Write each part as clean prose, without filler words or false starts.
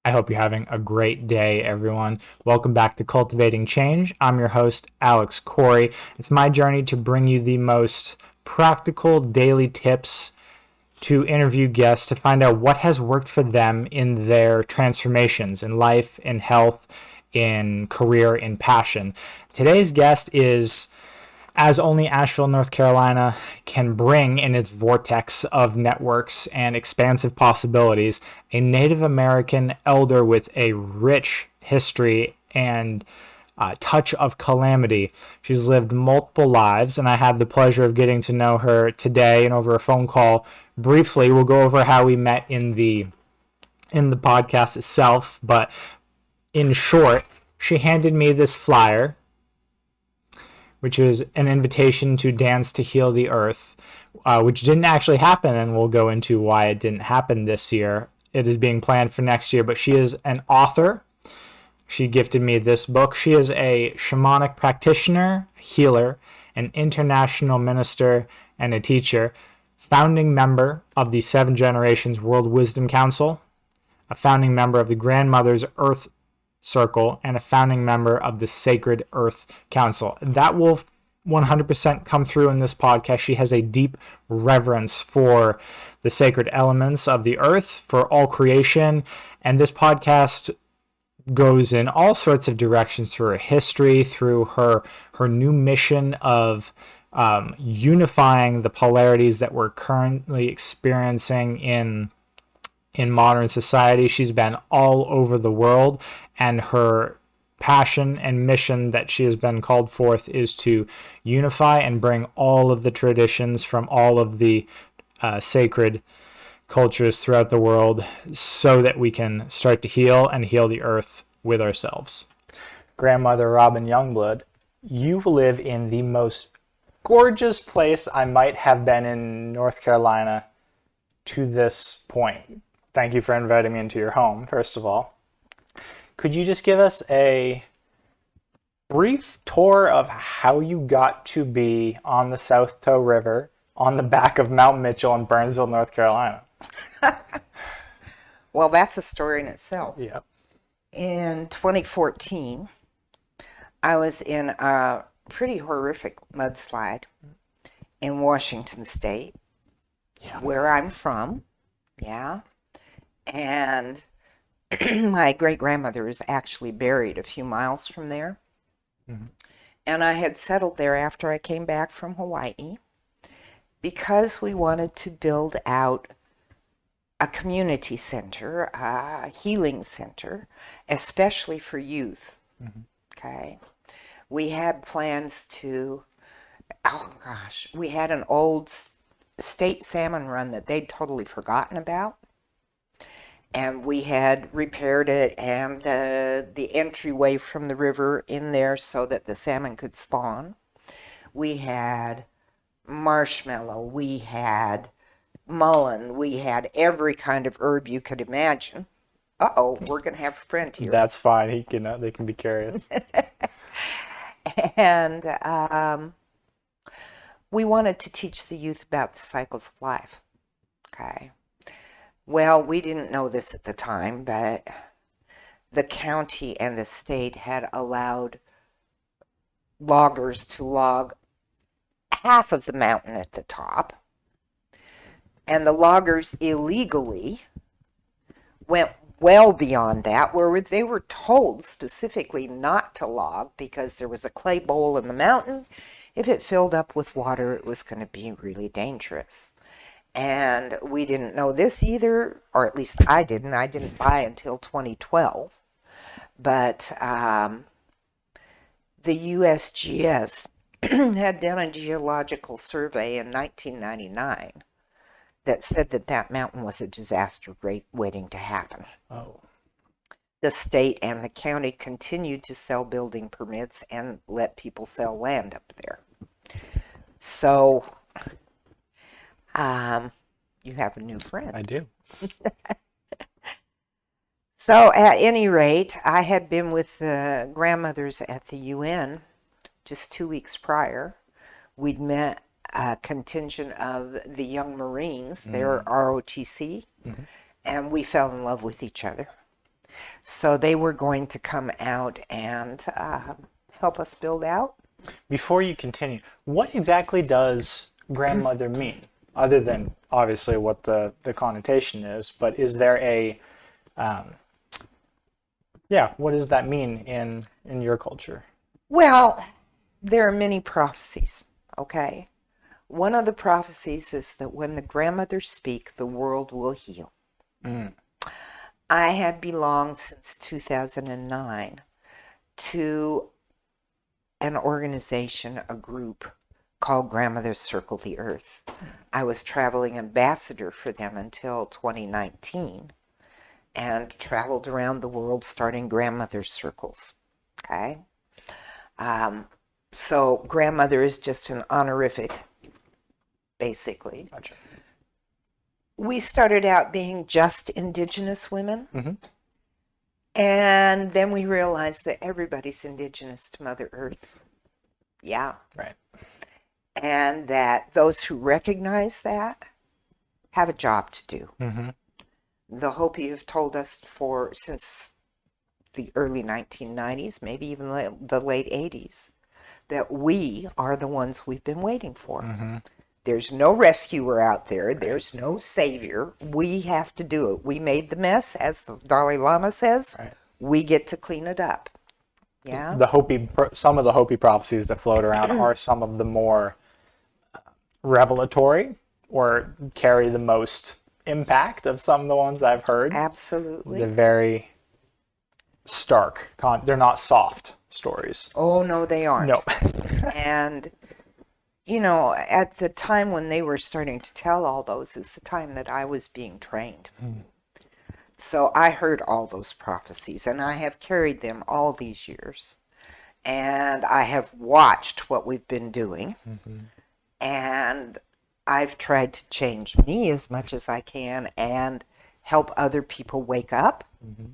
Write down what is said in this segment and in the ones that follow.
I hope you're having a great day, everyone. Welcome back to Cultivating Change. I'm your host, Alex Corey. It's my journey to bring you the most practical daily tips to interview guests to find out what has worked for them in their transformations in life, in health, in career, in passion. Today's guest is, as only Asheville, North Carolina can bring in its vortex of networks and expansive possibilities, a Native American elder with a rich history and touch of calamity. She's lived multiple lives, and I had the pleasure of getting to know her today and over a phone call. Briefly, we'll go over how we met in the podcast itself, but in short, she handed me this flyer, which was an invitation to dance to heal the earth, which didn't actually happen, and we'll go into why it didn't happen this year. It is being planned for next year, but she is an author. She gifted me this book. She is a shamanic practitioner, healer, an international minister, and a teacher, founding member of the Seven Generations World Wisdom Council, a founding member of the Grandmother's Earth Circle, and a founding member of the Sacred Earth Council. That will 100% come through in this podcast. She has a deep reverence for the sacred elements of the earth, for all creation, and this podcast goes in all sorts of directions through her history, through her new mission of unifying the polarities that we're currently experiencing in modern society. She's been all over the world, and her passion and mission that she has been called forth is to unify and bring all of the traditions from all of the sacred cultures throughout the world so that we can start to heal and heal the earth with ourselves. Grandmother Robin Youngblood, you live in the most gorgeous place I might have been in North Carolina to this point. Thank you for inviting me into your home, first of all. Could you just give us a brief tour of how you got to be on the South Toe River on the back of Mount Mitchell in Burnsville, North Carolina? Well, that's a story in itself. Yep. In 2014, I was in a pretty horrific mudslide in Washington State, where I'm from. Yeah. And my great-grandmother is actually buried a few miles from there. Mm-hmm. And I had settled there after I came back from Hawaii because we wanted to build out a community center, a healing center, especially for youth. Mm-hmm. Okay. We had plans to, we had an old state salmon run that they'd totally forgotten about. And we had repaired it and the entryway from the river in there so that the salmon could spawn. We had marshmallow, we had mullein, we had every kind of herb you could imagine. Uh-oh, we're going to have a friend here. That's fine. They can be curious. And we wanted to teach the youth about the cycles of life. Okay. Well, we didn't know this at the time, but the county and the state had allowed loggers to log half of the mountain at the top. And the loggers illegally went well beyond that, where they were told specifically not to log because there was a clay bowl in the mountain. If it filled up with water, it was going to be really dangerous. And we didn't know this either, or at least I didn't. I didn't buy until 2012. But the USGS had done a geological survey in 1999 that said that that mountain was a disaster waiting to happen. Oh. The state and the county continued to sell building permits and let people sell land up there. So you have a new friend. I do. So at any rate, I had been with the grandmothers at the UN just 2 weeks prior. We'd met a contingent of the young Marines, they're ROTC, and we fell in love with each other. So they were going to come out and help us build out. Before you continue, what exactly does grandmother mean? Other than obviously what the connotation is, but is there a, what does that mean in your culture? Well, there are many prophecies, okay? One of the prophecies is that when the grandmothers speak, the world will heal. I have belonged since 2009 to an organization, a group called Grandmothers Circle the Earth. I was traveling ambassador for them until 2019 and traveled around the world starting grandmother circles. Okay? So grandmother is just an honorific, basically. Gotcha. We started out being just Indigenous women. Mm-hmm. And then we realized that everybody's indigenous to Mother Earth. Yeah. Right. And that those who recognize that have a job to do. Mm-hmm. The Hopi have told us since the early 1990s, maybe even the late 80s, that we are the ones we've been waiting for. Mm-hmm. There's no rescuer out there. There's no savior. We have to do it. We made the mess, as the Dalai Lama says. Right. We get to clean it up. Yeah. Some of the Hopi prophecies that float around are some of the more revelatory or carry the most impact of some of the ones I've heard. Absolutely. They're very stark. They're not soft stories. Oh, no, they aren't. No. And, at the time when they were starting to tell all those is the time that I was being trained. So I heard all those prophecies, and I have carried them all these years. And I have watched what we've been doing. Mm-hmm. And I've tried to change me as much as I can and help other people wake up. Mm-hmm.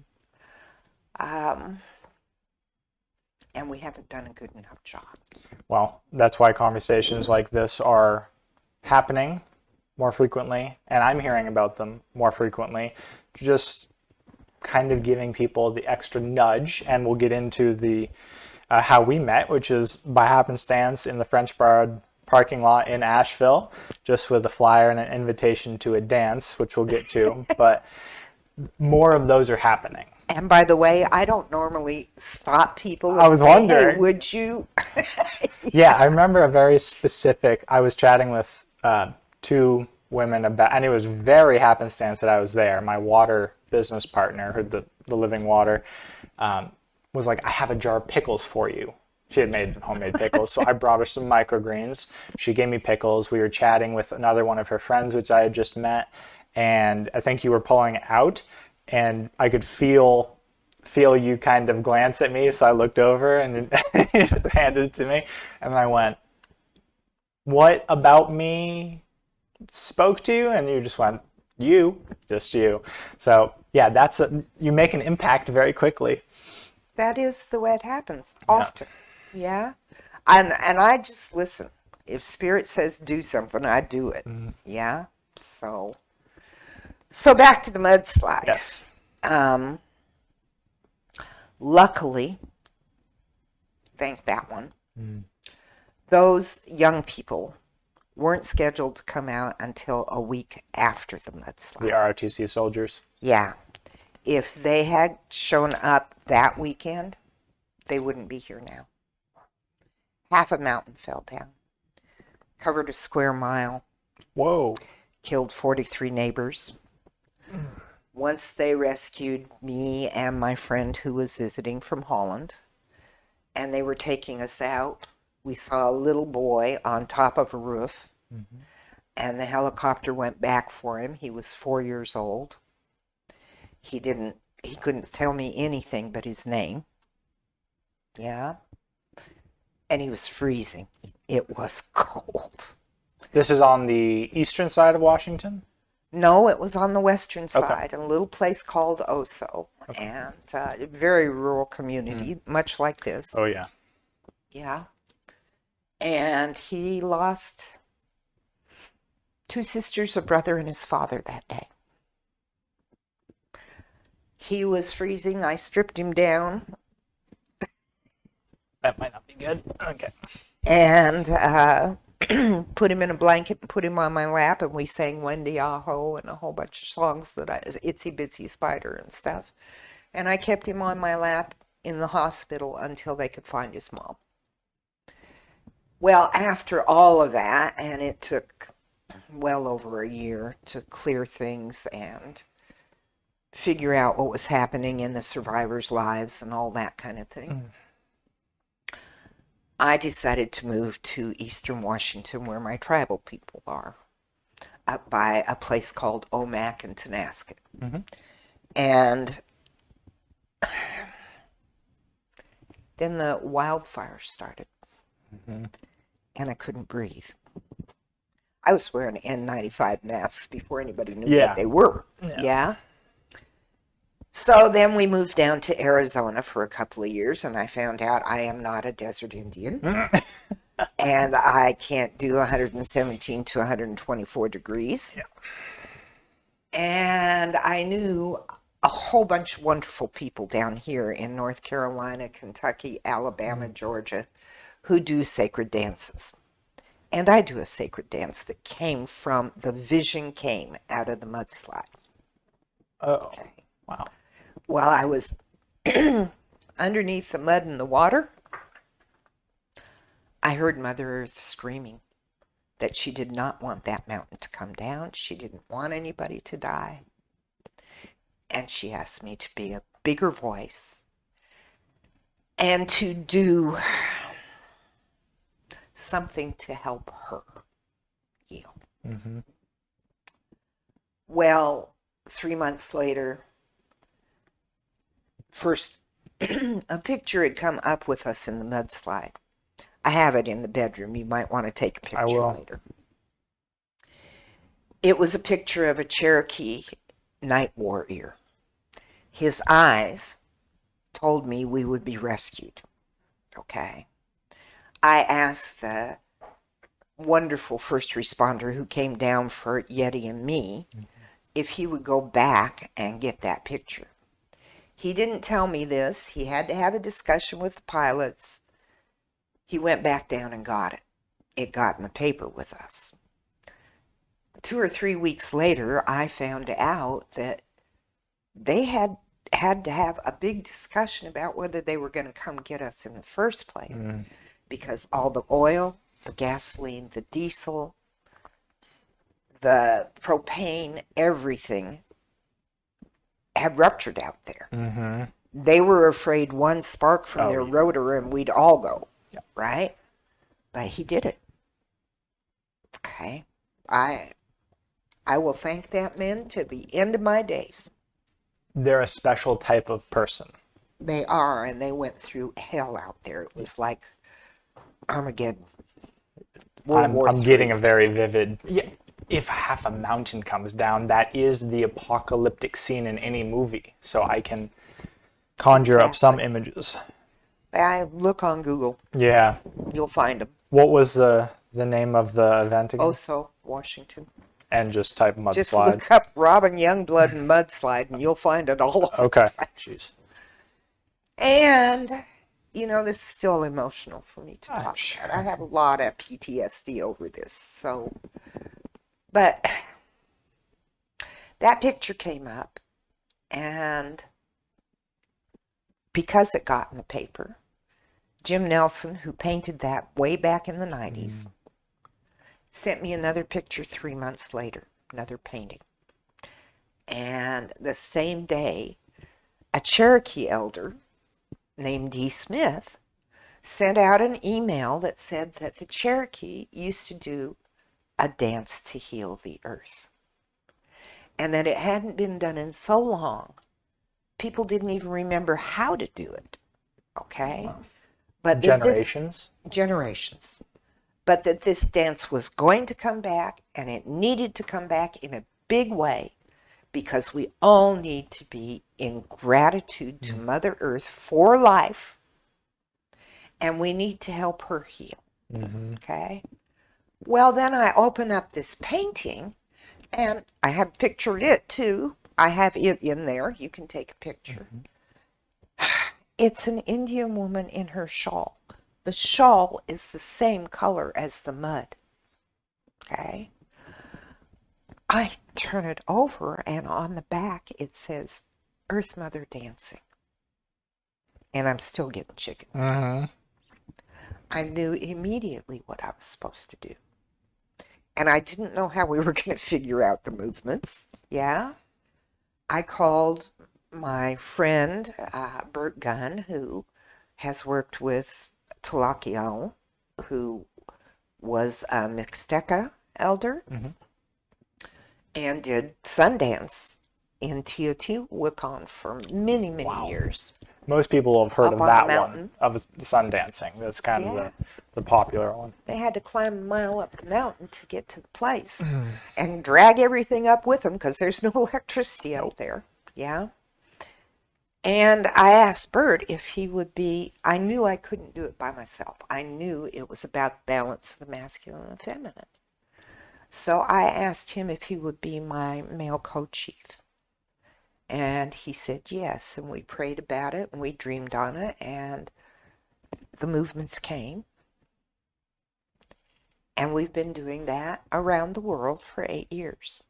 And we haven't done a good enough job. Well, that's why conversations like this are happening more frequently, and I'm hearing about them more frequently. Just kind of giving people the extra nudge, and we'll get into the how we met, which is by happenstance in the French Bar parking lot in Asheville, just with a flyer and an invitation to a dance, which we'll get to. But more of those are happening. And by the way, I don't normally stop people. I was wondering. Hey, would you? Yeah, I remember a very specific, I was chatting with two women about, and it was very happenstance that I was there. My water business partner, the living water, was like, I have a jar of pickles for you. She had made homemade pickles, so I brought her some microgreens. She gave me pickles. We were chatting with another one of her friends, which I had just met, and I think you were pulling out, and I could feel you kind of glance at me, so I looked over and you just handed it to me, and I went, what about me spoke to you? And you just went, just you. So yeah, you make an impact very quickly. That is the way it happens often. Yeah. And I just listen. If Spirit says do something, I do it. Mm-hmm. Yeah. So back to the mudslide. Yes. Luckily, thank that one, those young people weren't scheduled to come out until a week after the mudslide. The ROTC soldiers. Yeah. If they had shown up that weekend, they wouldn't be here now. Half a mountain fell down, covered a square mile. Whoa. Killed 43 neighbors. Once they rescued me and my friend who was visiting from Holland, and they were taking us out, we saw a little boy on top of a roof, and the helicopter went back for him. He was 4 years old. He couldn't tell me anything but his name. Yeah. And he was freezing. It was cold. This is on the eastern side of Washington? No, it was on the western side, a little place called Oso, and a very rural community, much like this. Oh, yeah. Yeah. And he lost 2 sisters, a brother, and his father that day. He was freezing. I stripped him down That might not be good. Okay. and put him in a blanket and put him on my lap, and we sang Wendy Aho and a whole bunch of songs that Itsy Bitsy Spider and stuff. And I kept him on my lap in the hospital until they could find his mom. Well, after all of that, and it took well over a year to clear things and figure out what was happening in the survivors' lives and all that kind of thing, I decided to move to eastern Washington where my tribal people are, up by a place called Omak and Tenasket. And then the wildfires started, and I couldn't breathe. I was wearing N95 masks before anybody knew what they were. Yeah. So then we moved down to Arizona for a couple of years, and I found out I am not a desert Indian. And I can't do 117 to 124 degrees. Yeah. And I knew a whole bunch of wonderful people down here in North Carolina, Kentucky, Alabama, Georgia, who do sacred dances. And I do a sacred dance that came from, the vision came out of the mudslide. Oh, okay. Wow. While I was underneath the mud and the water, I heard Mother Earth screaming that she did not want that mountain to come down. She didn't want anybody to die. And she asked me to be a bigger voice and to do something to help her heal. Well, 3 months later, first a picture had come up with us in the mudslide. I have it in the bedroom. You might want to take a picture later. It was a picture of a Cherokee night warrior. His eyes told me we would be rescued. Okay. I asked the wonderful first responder who came down for Yeti and me if he would go back and get that picture. He didn't tell me this. He had to have a discussion with the pilots. He went back down and got it. It got in the paper with us. 2 or 3 weeks later, I found out that they had to have a big discussion about whether they were going to come get us in the first place. Because all the oil, the gasoline, the diesel, the propane, everything had ruptured out there. They were afraid one spark from their rotor and we'd all go, right? But he did it. Okay. I will thank that man to the end of my days. They're a special type of person. They are, and they went through hell out there. It was like Armageddon. I'm getting a very vivid... Yeah, if half a mountain comes down, that is the apocalyptic scene in any movie. So I can conjure up some images. I look on Google. Yeah. You'll find them. What was the name of the event again? Oso, Washington. And just type mudslide. Just look up Robin Youngblood and mudslide, and you'll find it all over the place. Jeez. And, you know, this is still emotional for me to talk about. I have a lot of PTSD over this. So, but that picture came up, and because it got in the paper, Jim Nelson, who painted that way back in the 90s, sent me another picture 3 months later, another painting. And the same day, a Cherokee elder named D. Smith sent out an email that said that the Cherokee used to do a dance to heal the earth. And that it hadn't been done in so long, people didn't even remember how to do it. Okay? But generations? Generations. But that this dance was going to come back, and it needed to come back in a big way, because we all need to be in gratitude to Mother Earth for life, and we need to help her heal. Okay? Well, then I open up this painting, and I have pictured it too. I have it in there. You can take a picture. It's an Indian woman in her shawl. The shawl is the same color as the mud. Okay? I turn it over, and on the back it says Earth Mother Dancing. And I'm still getting chickens. I knew immediately what I was supposed to do. And I didn't know how we were going to figure out the movements. Yeah? I called my friend, Bert Gunn, who has worked with Tsalagi, who was a Mixteca elder, and did Sundance in Teotihuacan for many, many years. Most people have heard Up of on that the one, mountain. of sun dancing. That's kind of the popular one. They had to climb a mile up the mountain to get to the place and drag everything up with them because there's no electricity up there. Yeah. And I asked Bert if he would be, I knew I couldn't do it by myself. I knew it was about the balance of the masculine and feminine. So I asked him if he would be my male co-chief. And he said yes. And we prayed about it and we dreamed on it and the movements came. And we've been doing that around the world for 8 years.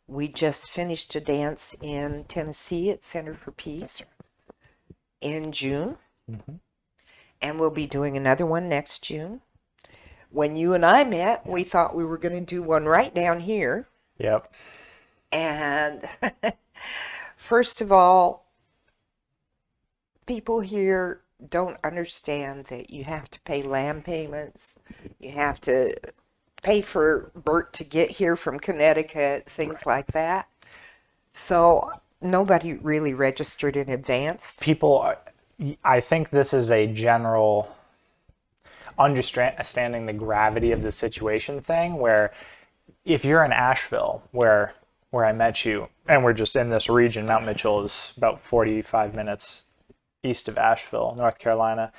We just finished a dance in Tennessee at Center for Peace in June. And we'll be doing another one next June. When you and I met, we thought we were going to do one right down here. Yep. And first of all, people here don't understand that you have to pay land payments. You have to pay for Bert to get here from Connecticut, things like that. So nobody really registered in advance. People, I think this is a general understanding the gravity of the situation thing, where if you're in Asheville, where I met you, and we're just in this region, Mount Mitchell is about 45 minutes east of Asheville, North Carolina.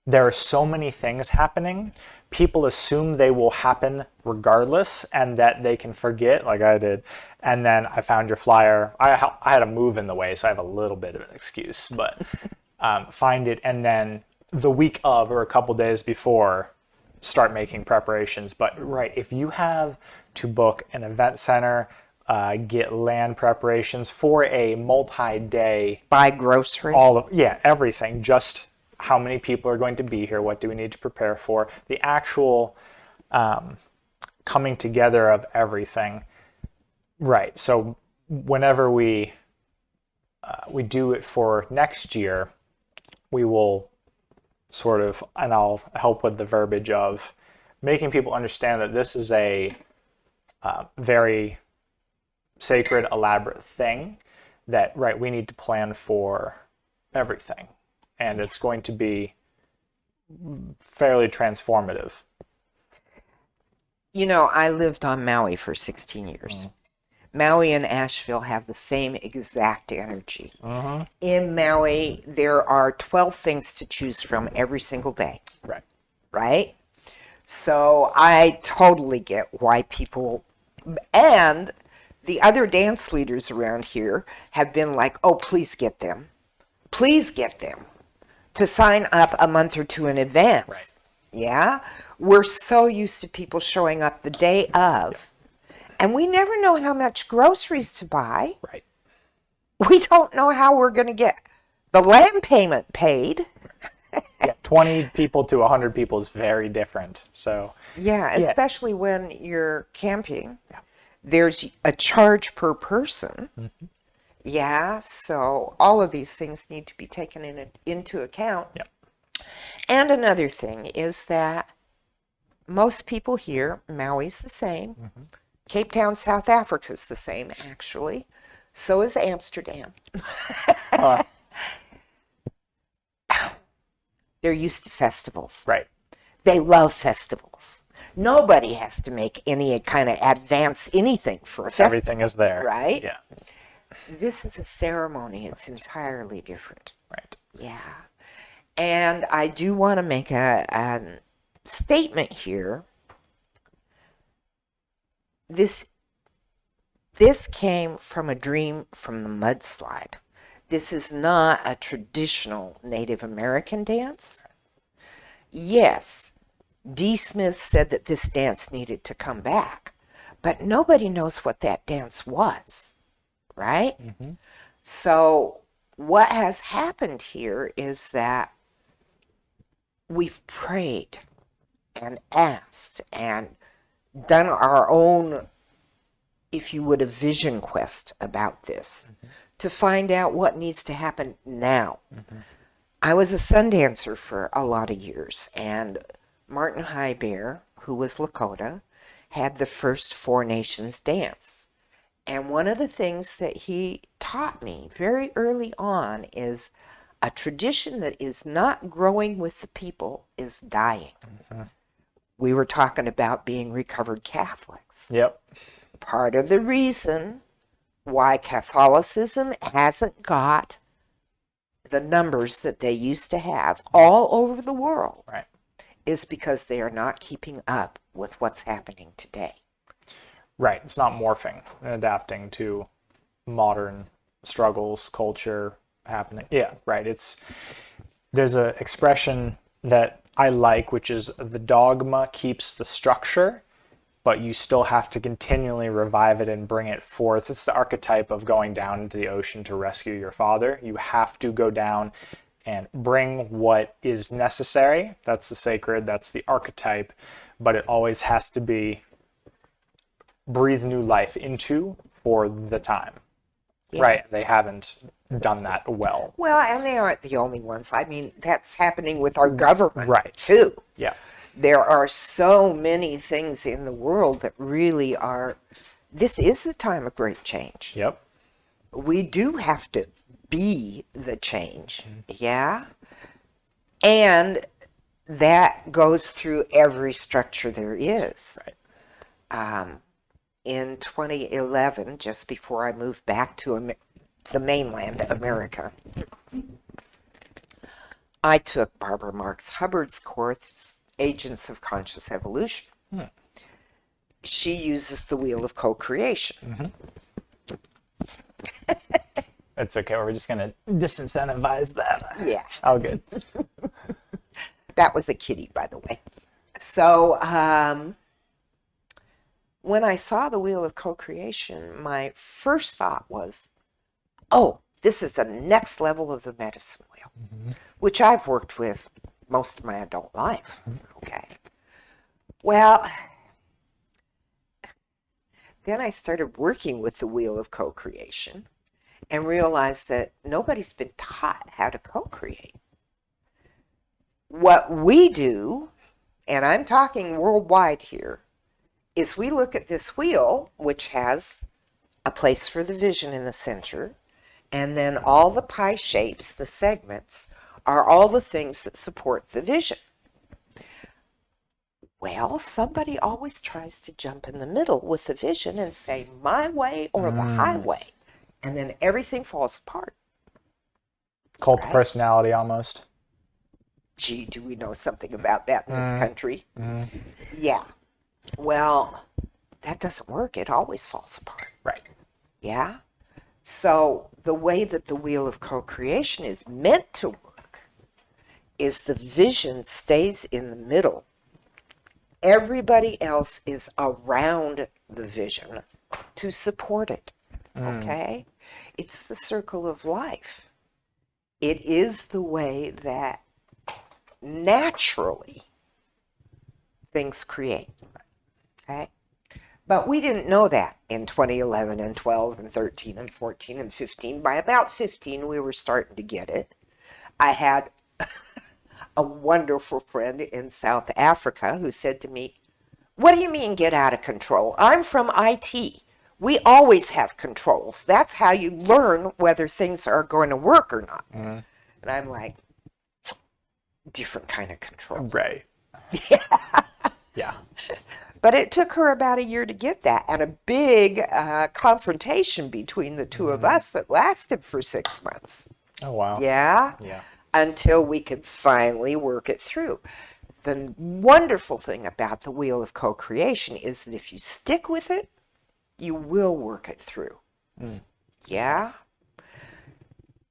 There are so many things happening. People assume they will happen regardless and that they can forget, like I did. And then I found your flyer. I had a move in the way, so I have a little bit of an excuse, but find it. And then the week of, or a couple days before, start making preparations. But right, if you have to book an event center, get land preparations for a multi-day, Buy grocery. everything, just how many people are going to be here, what do we need to prepare for, the actual coming together of everything. Right, so whenever we do it for next year, we will sort of, and I'll help with the verbiage of making people understand that this is a very sacred, elaborate thing that, right, we need to plan for everything. And it's going to be fairly transformative. You know, I lived on Maui for 16 years. Maui and Asheville have the same exact energy. In Maui, there are 12 things to choose from every single day. Right. Right? So I totally get why people, and the other dance leaders around here have been like, oh, please get them to sign up a month or two in advance. Right. Yeah? We're so used to people showing up the day of, and we never know how much groceries to buy. Right. We don't know how we're going to get the land payment paid. 20 people to 100 people is very different. So Especially when you're camping. Yeah. There's a charge per person. Yeah, so all of these things need to be taken into account. Yep. And another thing is that most people here, Maui's the same. Cape Town, South Africa's the same, actually. So is Amsterdam. They're used to festivals. Right. They love festivals. Nobody has to make any kind of advance anything for a festival. Everything is there. Right? Yeah. This is a ceremony. It's entirely different. Right. Yeah. And I do want to make a statement here. This This came from a dream from the mudslide. This is not a traditional Native American dance. Yes, D. Smith said that this dance needed to come back, but nobody knows what that dance was, right? Mm-hmm. So what has happened here is that we've prayed and asked and done our own, if you would, a vision quest about this to find out what needs to happen now. I was a sun dancer for a lot of years, and Martin Highbear, who was Lakota, had the first Four Nations dance. And one of the things that he taught me very early on is a tradition that is not growing with the people is dying. We were talking about being recovered Catholics. Yep. Part of the reason why Catholicism hasn't got the numbers that they used to have all over the world Right. is because they are not keeping up with what's happening today. Right. It's not morphing and adapting to modern struggles, culture happening. Yeah, right. There's an expression that I like, which is the dogma keeps the structure, but you still have to continually revive it and bring it forth. It's the archetype of going down into the ocean to rescue your father. You have to go down and bring what is necessary. That's the sacred, that's the archetype, but it always has to be breathe new life into for the time. Yes. Right. They haven't done that well. Well, and they aren't the only ones. I mean, that's happening with our government, Right. too. Yeah. There are so many things in the world that really are, this is the time of great change. Yep. We do have to be the change, yeah? And that goes through every structure there is. Right. In 2011, just before I moved back to the mainland America, I took Barbara Marx Hubbard's course, Agents of Conscious Evolution. She uses the wheel of co-creation. It's okay. We're just going to disincentivize that. Yeah. Oh, good. That was a kitty, by the way. So when I saw the wheel of co-creation, my first thought was, oh, this is the next level of the medicine wheel, which I've worked with most of my adult life. Okay. Well, then I started working with the wheel of co-creation and realized that nobody's been taught how to co-create. What we do, and I'm talking worldwide here, is we look at this wheel, which has a place for the vision in the center, and then all the pie shapes, the segments, are all the things that support the vision. Well, somebody always tries to jump in the middle with the vision and say, my way or the highway, and then everything falls apart. Cult of personality almost. Gee, do we know something about that in this country? Yeah. Well, that doesn't work. It always falls apart. Right. Yeah? So the way that the wheel of co-creation is meant to work is the vision stays in the middle. Everybody else is around the vision to support it. Okay? It's the circle of life. It is the way that naturally things create. Okay? But we didn't know that in 2011 and 12 and 13 and 14 and 15. By about 15, we were starting to get it. I had a wonderful friend in South Africa who said to me, what do you mean get out of control? I'm from IT. We always have controls. That's how you learn whether things are going to work or not. And I'm like, different kind of control. Right. Yeah. Yeah. But it took her about a year to get that, and a big confrontation between the two of us that lasted for 6 months. Oh, wow. Yeah? Yeah. Until we could finally work it through. The wonderful thing about the wheel of co-creation is that if you stick with it, you will work it through. Mm. Yeah?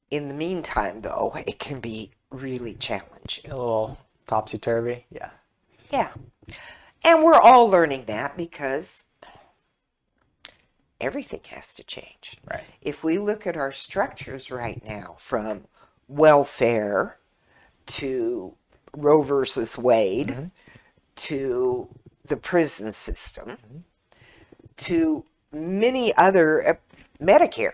In the meantime, though, it can be really challenging. A little topsy-turvy. Yeah. Yeah. And we're all learning that because everything has to change. Right. If we look at our structures right now, from welfare to Roe versus Wade, Mm-hmm. to the prison system, to many other, Medicare,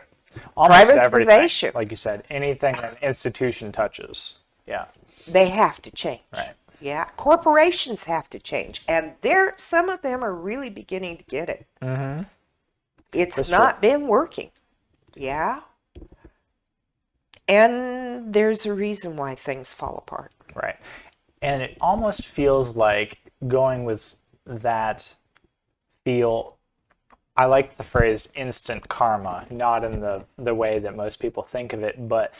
Almost everything. privatization, Like you said, anything an institution touches. Yeah. they have to change. Right. Yeah, corporations have to change, and some of them are really beginning to get it. Mm-hmm. It's That's not true. been working. Yeah. And there's a reason why things fall apart. Right. And it almost feels like going with that feel. I like the phrase instant karma, not in the way that most people think of it, but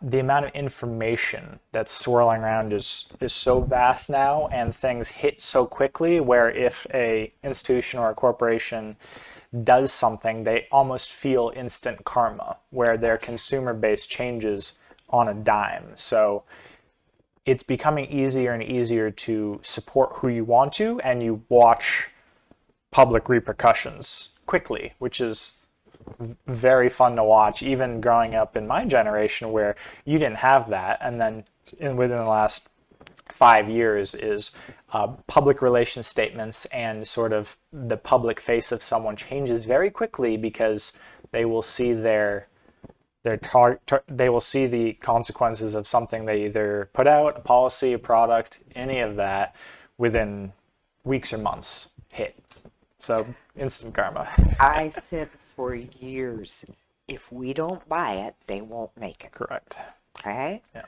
the amount of information that's swirling around is so vast now, and things hit so quickly, where if a institution or a corporation does something, they almost feel instant karma, where their consumer base changes on a dime. So it's becoming easier and easier to support who you want to, and you watch public repercussions quickly, which is very fun to watch, even growing up in my generation where you didn't have that. And then within the last 5 years is public relations statements, and sort of the public face of someone changes very quickly because they will see they will see the consequences of something they either put out, a policy, a product, any of that, within weeks or months hit. So instant karma. I said for years, if we don't buy it, they won't make it. Correct. Okay? Yeah.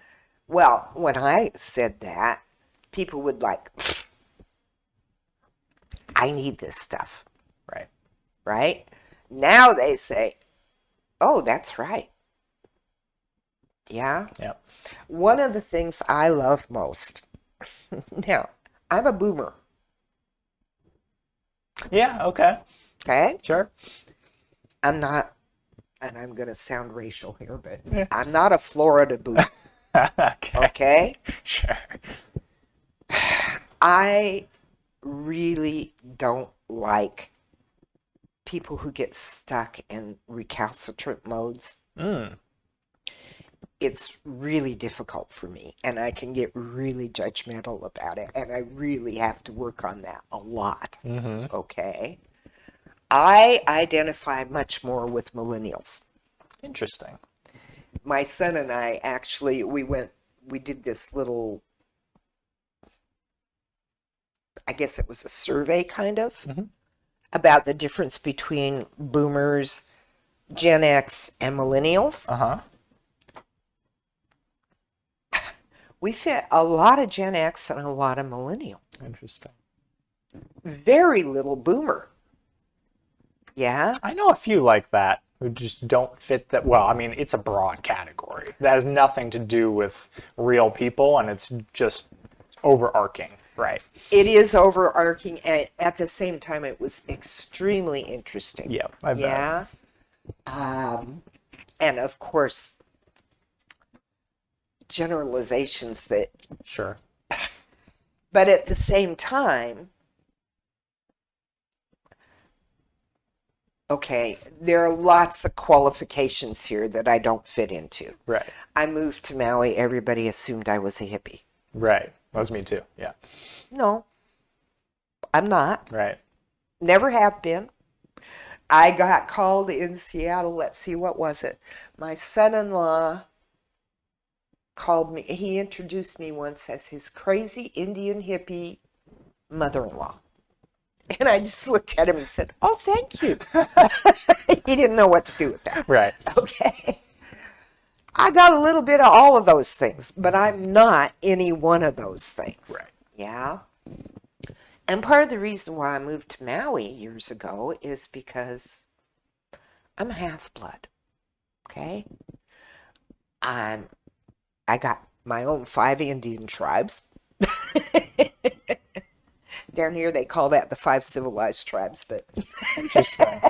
Well, when I said that, people would like, I need this stuff. Right. Right? Now they say, oh, that's right. Yeah? Yeah. One of the things I love most, now, I'm a boomer. Yeah. Okay. Okay? Sure. I'm not, and I'm going to sound racial here, but Yeah. I'm not a Florida boomer. Okay. Okay? Sure. I really don't like people who get stuck in recalcitrant modes. Mm. It's really difficult for me, and I can get really judgmental about it, and I really have to work on that a lot. Mm-hmm. Okay? I identify much more with millennials. Interesting. My son and I actually, we did this little, I guess it was a survey kind of, Mm-hmm. about the difference between boomers, Gen X, and millennials. Uh-huh. We fit a lot of Gen X and a lot of millennial. Interesting. Very little boomer. Yeah? I know a few like that who just don't fit that. Well, I mean, it's a broad category. That has nothing to do with real people, and it's just overarching, right? It is overarching, and at the same time, it was extremely interesting. Yeah, I bet. Yeah? And of course, generalizations that, Sure. but at the same time, okay, there are lots of qualifications here that I don't fit into. Right. I moved to Maui, everybody assumed I was a hippie. Right. That was me too. Yeah. No, I'm not. Right. Never have been. I got called in Seattle, let's see, what was it? My son-in-law called me, he introduced me once as his crazy Indian hippie mother-in-law. And I just looked at him and said, oh, thank you. He didn't know what to do with that. Right. Okay. I got a little bit of all of those things, but I'm not any one of those things. Right. Yeah. And part of the reason why I moved to Maui years ago is because I'm a half-blood. Okay? I got my own 5 Indian tribes. Down here, they call that the 5 civilized tribes, but. Interesting.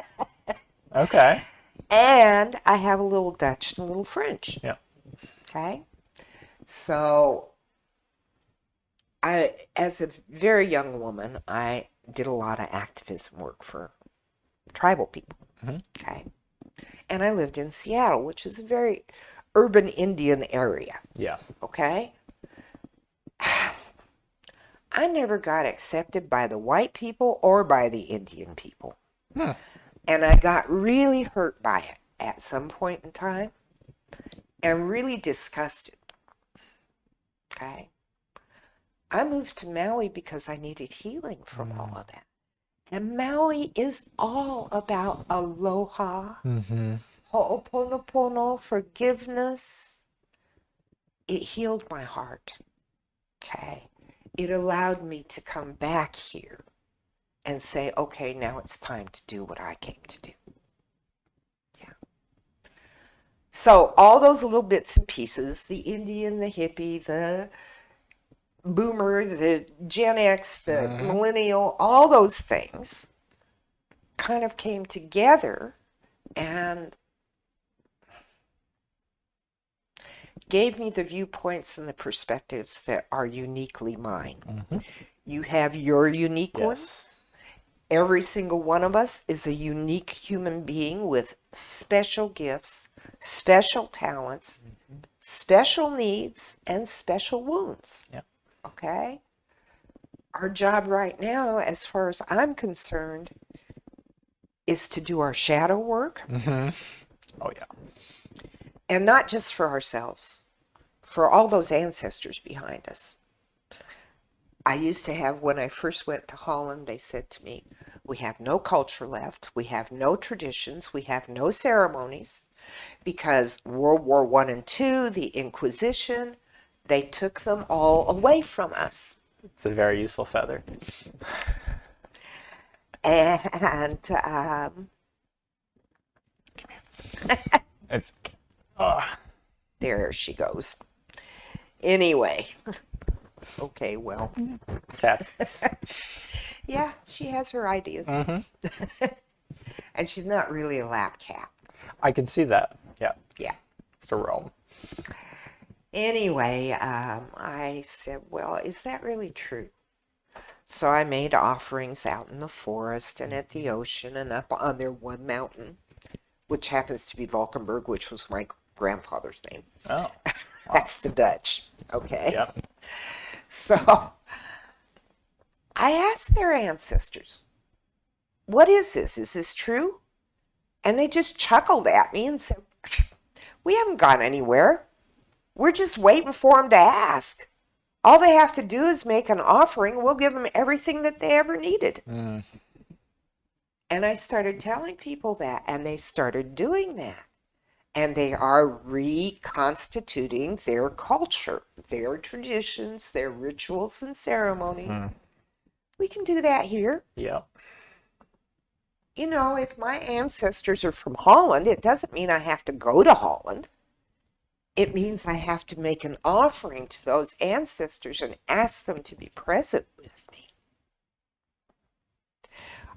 Okay. And I have a little Dutch and a little French. Yeah. Okay. So as a very young woman, I did a lot of activism work for tribal people. Okay. And I lived in Seattle, which is a very urban Indian area. Yeah. Okay. I never got accepted by the white people or by the Indian people. And I got really hurt by it at some point in time and really disgusted. Okay. I moved to Maui because I needed healing from all of that. And Maui is all about aloha, ho'oponopono, forgiveness. It healed my heart. Okay. It allowed me to come back here and say, okay, now it's time to do what I came to do. Yeah. So all those little bits and pieces, the Indian, the hippie, the boomer, the Gen X, the millennial, all those things kind of came together and gave me the viewpoints and the perspectives that are uniquely mine. You have your unique ones. Every single one of us is a unique human being with special gifts, special talents, special needs, and special wounds. Yeah. Okay? Our job right now, as far as I'm concerned, is to do our shadow work. Oh, yeah. And not just for ourselves, for all those ancestors behind us. I used to have, when I first went to Holland, they said to me, we have no culture left, we have no traditions, we have no ceremonies, because World War I and II, the Inquisition, they took them all away from us. It's a very useful feather. And It's, there she goes. Anyway, okay, well. Cats. Yeah, she has her ideas. And she's not really a lap cat. I can see that. Yeah. Yeah. It's a realm. Anyway, I said, well, is that really true? So I made offerings out in the forest and at the ocean and up on their one mountain, which happens to be Valkenburg, which was my grandfather's name. Oh. That's the Dutch. Okay. Yep. So I asked their ancestors, what is this? Is this true? And they just chuckled at me and said, we haven't gone anywhere. We're just waiting for them to ask. All they have to do is make an offering. We'll give them everything that they ever needed. And I started telling people that, and they started doing that. And they are reconstituting their culture, their traditions, their rituals and ceremonies. We can do that here. Yep. You know, if my ancestors are from Holland, it doesn't mean I have to go to Holland. It means I have to make an offering to those ancestors and ask them to be present with me.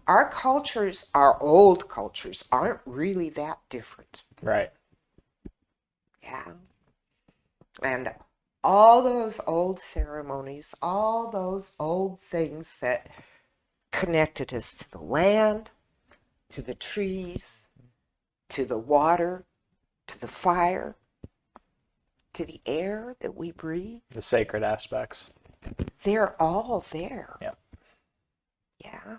Our cultures, our old cultures, aren't really that different. Right. Yeah. And all those old ceremonies, all those old things that connected us to the land, to the trees, to the water, to the fire, to the air that we breathe. The sacred aspects. They're all there. Yep. Yeah.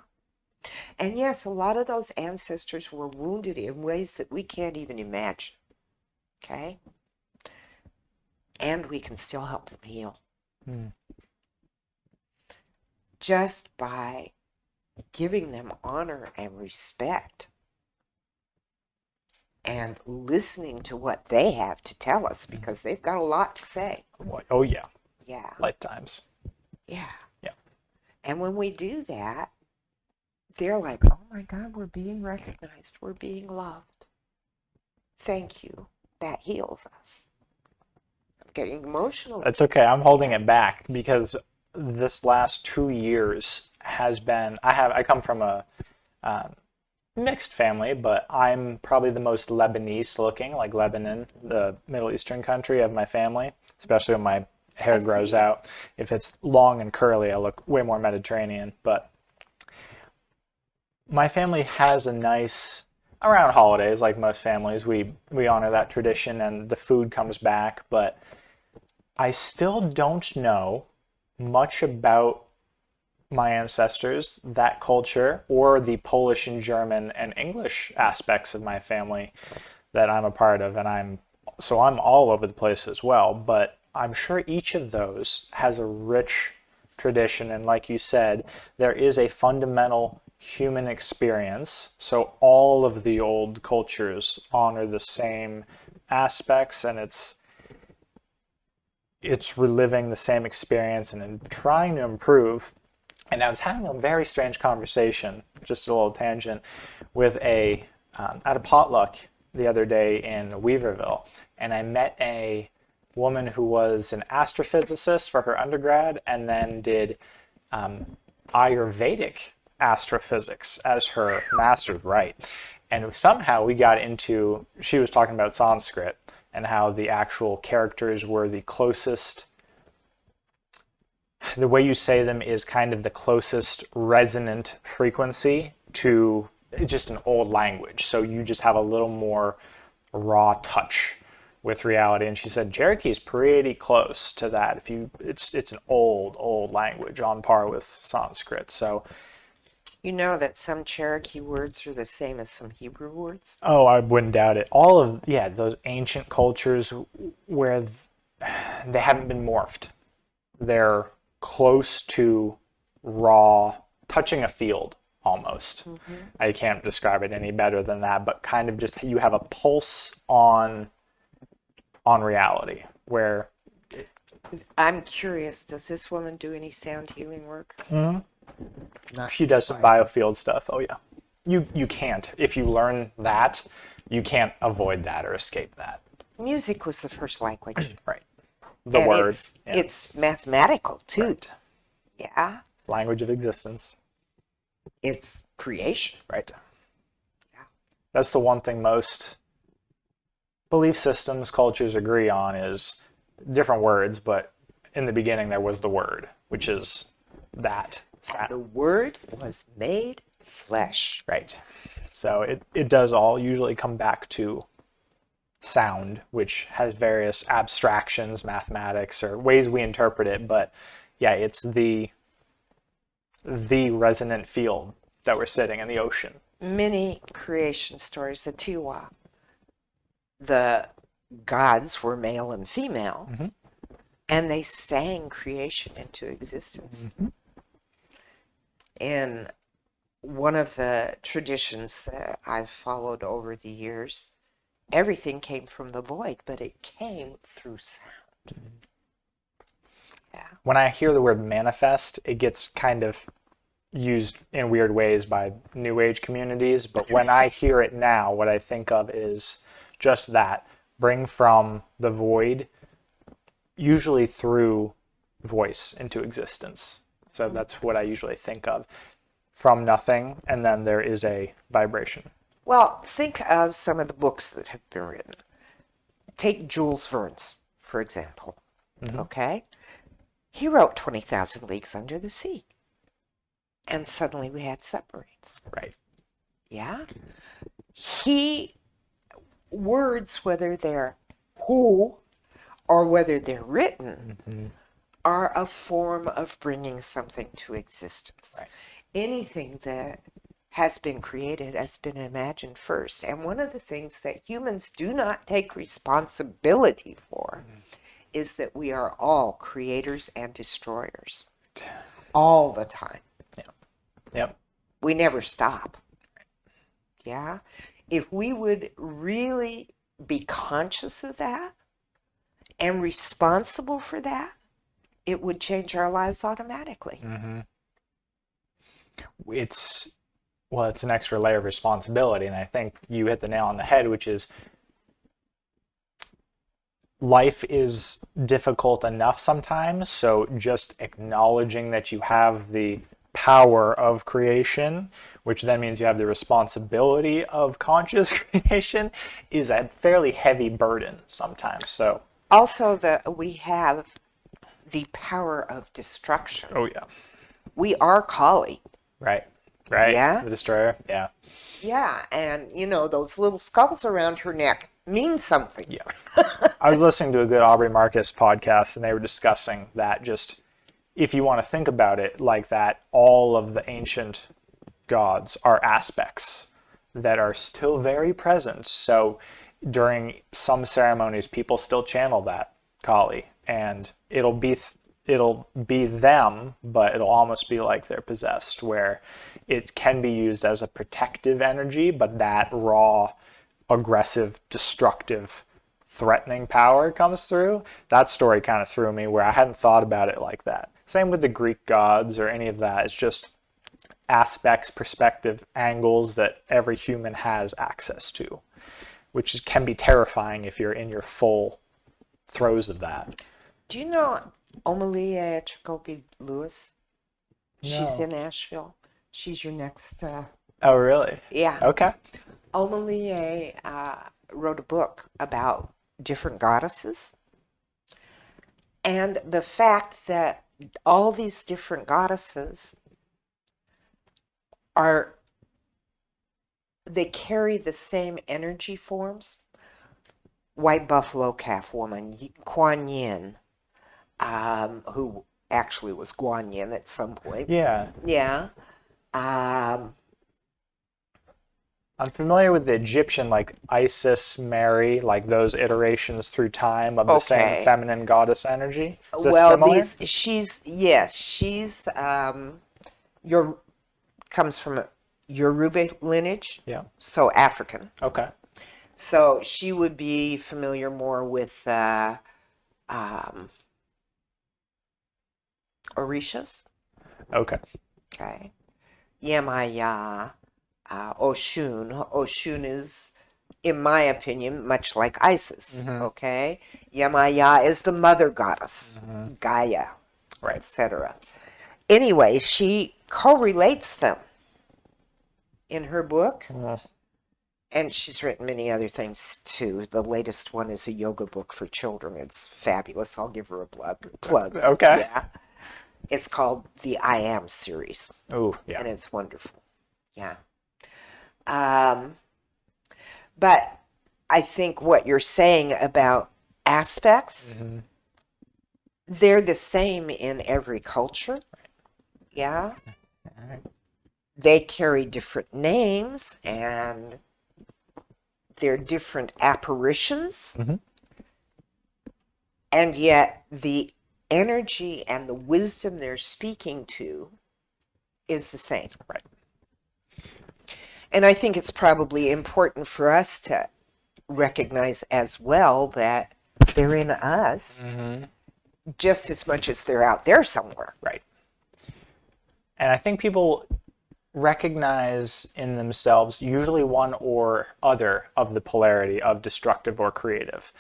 And yes, a lot of those ancestors were wounded in ways that we can't even imagine. Okay? And we can still help them heal. Just by giving them honor and respect and listening to what they have to tell us, because they've got a lot to say. Oh, yeah. Yeah. Lifetimes. Yeah. Yeah. And when we do that, they're like, oh my God, we're being recognized. We're being loved. Thank you. That heals us. I'm getting emotional. That's okay. I'm holding it back because this last 2 years has been, I come from a mixed family, but I'm probably the most Lebanese looking, like Lebanon, the Middle Eastern country of my family, especially when my hair grows out. If it's long and curly, I look way more Mediterranean. But my family has a nice, around holidays, like most families, we honor that tradition and the food comes back, but I still don't know much about my ancestors, that culture, or the Polish and German and English aspects of my family that I'm a part of, and I'm all over the place as well, but I'm sure each of those has a rich tradition, and like you said, there is a fundamental human experience. So all of the old cultures honor the same aspects, and it's reliving the same experience and trying to improve. And I was having a very strange conversation, just a little tangent, with at a potluck the other day in Weaverville, and I met a woman who was an astrophysicist for her undergrad and then did Ayurvedic astrophysics as her master's, right? And somehow we got into, she was talking about Sanskrit and how the actual characters were the closest, the way you say them is kind of the closest resonant frequency to just an old language. So you just have a little more raw touch with reality. And she said Cherokee is pretty close to that. It's an old language on par with Sanskrit. So you know that some Cherokee words are the same as some Hebrew words? oh, I wouldn't doubt it. All of, yeah, those ancient cultures where they haven't been morphed. They're close to raw, touching a field almost. Mm-hmm. I can't describe it any better than that, but kind of just you have a pulse on reality where I'm curious, does this woman do any sound healing work? Mm-hmm. She does some biofield stuff. Oh yeah. You can't. If you learn that, you can't avoid that or escape that. Music was the first language. Right. The and word. It's mathematical too. Right. Yeah. Language of existence. It's creation. Right. Yeah. That's the one thing most belief systems, cultures agree on is different words, but in the beginning there was the word, which is that. The word was made flesh. Right. So it does all usually come back to sound, which has various abstractions, mathematics, or ways we interpret it, but yeah, it's the resonant field that we're sitting in the ocean. Many creation stories, the Tiwa, the gods were male and female, mm-hmm. and they sang creation into existence. Mm-hmm. And one of the traditions that I've followed over the years, everything came from the void, but it came through sound. Mm-hmm. Yeah. When I hear the word manifest, it gets kind of used in weird ways by New Age communities, but when I hear it now, what I think of is just that. Bring from the void, usually through voice, into existence. So that's what I usually think of. From nothing, and then there is a vibration. Well, think of some of the books that have been written. Take Jules Verne's, for example. Mm-hmm. Okay? He wrote 20,000 Leagues Under the Sea. And suddenly we had submarines. Right. Yeah? Words, whether they're who or whether they're written, mm-hmm. are a form of bringing something to existence. Right. Anything that has been created has been imagined first. And one of the things that humans do not take responsibility for is that we are all creators and destroyers. All the time. Yep. We never stop. Yeah? If we would really be conscious of that and responsible for that, it would change our lives automatically. Mm-hmm. It's an extra layer of responsibility, and I think you hit the nail on the head, which is life is difficult enough sometimes, so just acknowledging that you have the power of creation, which then means you have the responsibility of conscious creation, is a fairly heavy burden sometimes. So Also, we have the power of destruction. oh yeah, We are Kali. right, Yeah? the destroyer, yeah. Yeah, and those little skulls around her neck mean something. Yeah. I was listening to a good Aubrey Marcus podcast, and they were discussing that just if you want to think about it like that, all of the ancient gods are aspects that are still very present. So during some ceremonies, people still channel that Kali, and it'll be them, but it'll almost be like they're possessed, where it can be used as a protective energy, but that raw, aggressive, destructive, threatening power comes through. That story kind of threw me, where I hadn't thought about it like that. Same with the Greek gods or any of that. It's just aspects, perspective, angles that every human has access to, which can be terrifying if you're in your full throes of that. Do you know Omalia Cherokee Lewis? No. She's in Asheville. She's your next. Oh, really? Yeah. Okay. Omalia wrote a book about different goddesses. And the fact that all these different goddesses they carry the same energy forms. White buffalo calf woman, Kuan Yin, who actually was Guan Yin at some point. Yeah. Yeah. I'm familiar with the Egyptian, like Isis, Mary, like those iterations through time of the same feminine goddess energy. Is this familiar? She's comes from a Yoruba lineage. Yeah. So African. Okay. So she would be familiar more with Orishas. Okay. Okay. Yemaya, Oshun. Oshun is, in my opinion, much like Isis. Mm-hmm. Okay. Yemaya is the mother goddess, Mm-hmm. Gaia, Right. etc. Anyway, she correlates them in her book. Mm. And she's written many other things too. The latest one is a yoga book for children. It's fabulous. I'll give her a plug. Okay. Yeah. It's called the I Am series. Oh, yeah. And it's wonderful. Yeah. But I think what you're saying about aspects, Mm-hmm. they're the same in every culture. Yeah. All right. They carry different names and they're different apparitions. Mm-hmm. And yet the energy and the wisdom they're speaking to is the same. Right. And I think it's probably important for us to recognize as well that they're in us Mm-hmm. just as much as they're out there somewhere. Right. And I think people recognize in themselves usually one or other of the polarity of destructive or creative.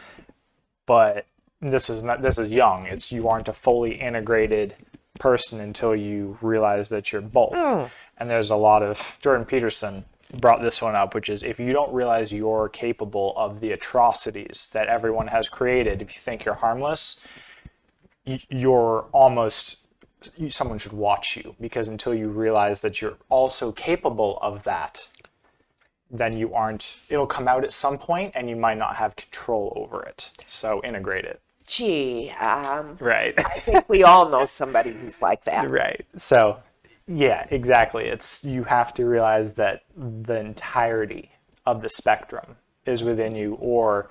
But this is young. You aren't a fully integrated person until you realize that you're both. And there's a lot of Jordan Peterson brought this one up, which is if you don't realize you're capable of the atrocities that everyone has created, if you think you're harmless, you're almost someone should watch you, because until you realize that you're also capable of that, then you aren't, it'll come out at some point and you might not have control over it. So integrate it. Gee, Right. I think we all know somebody who's like that. Right. So yeah, exactly. You have to realize that the entirety of the spectrum is within you, or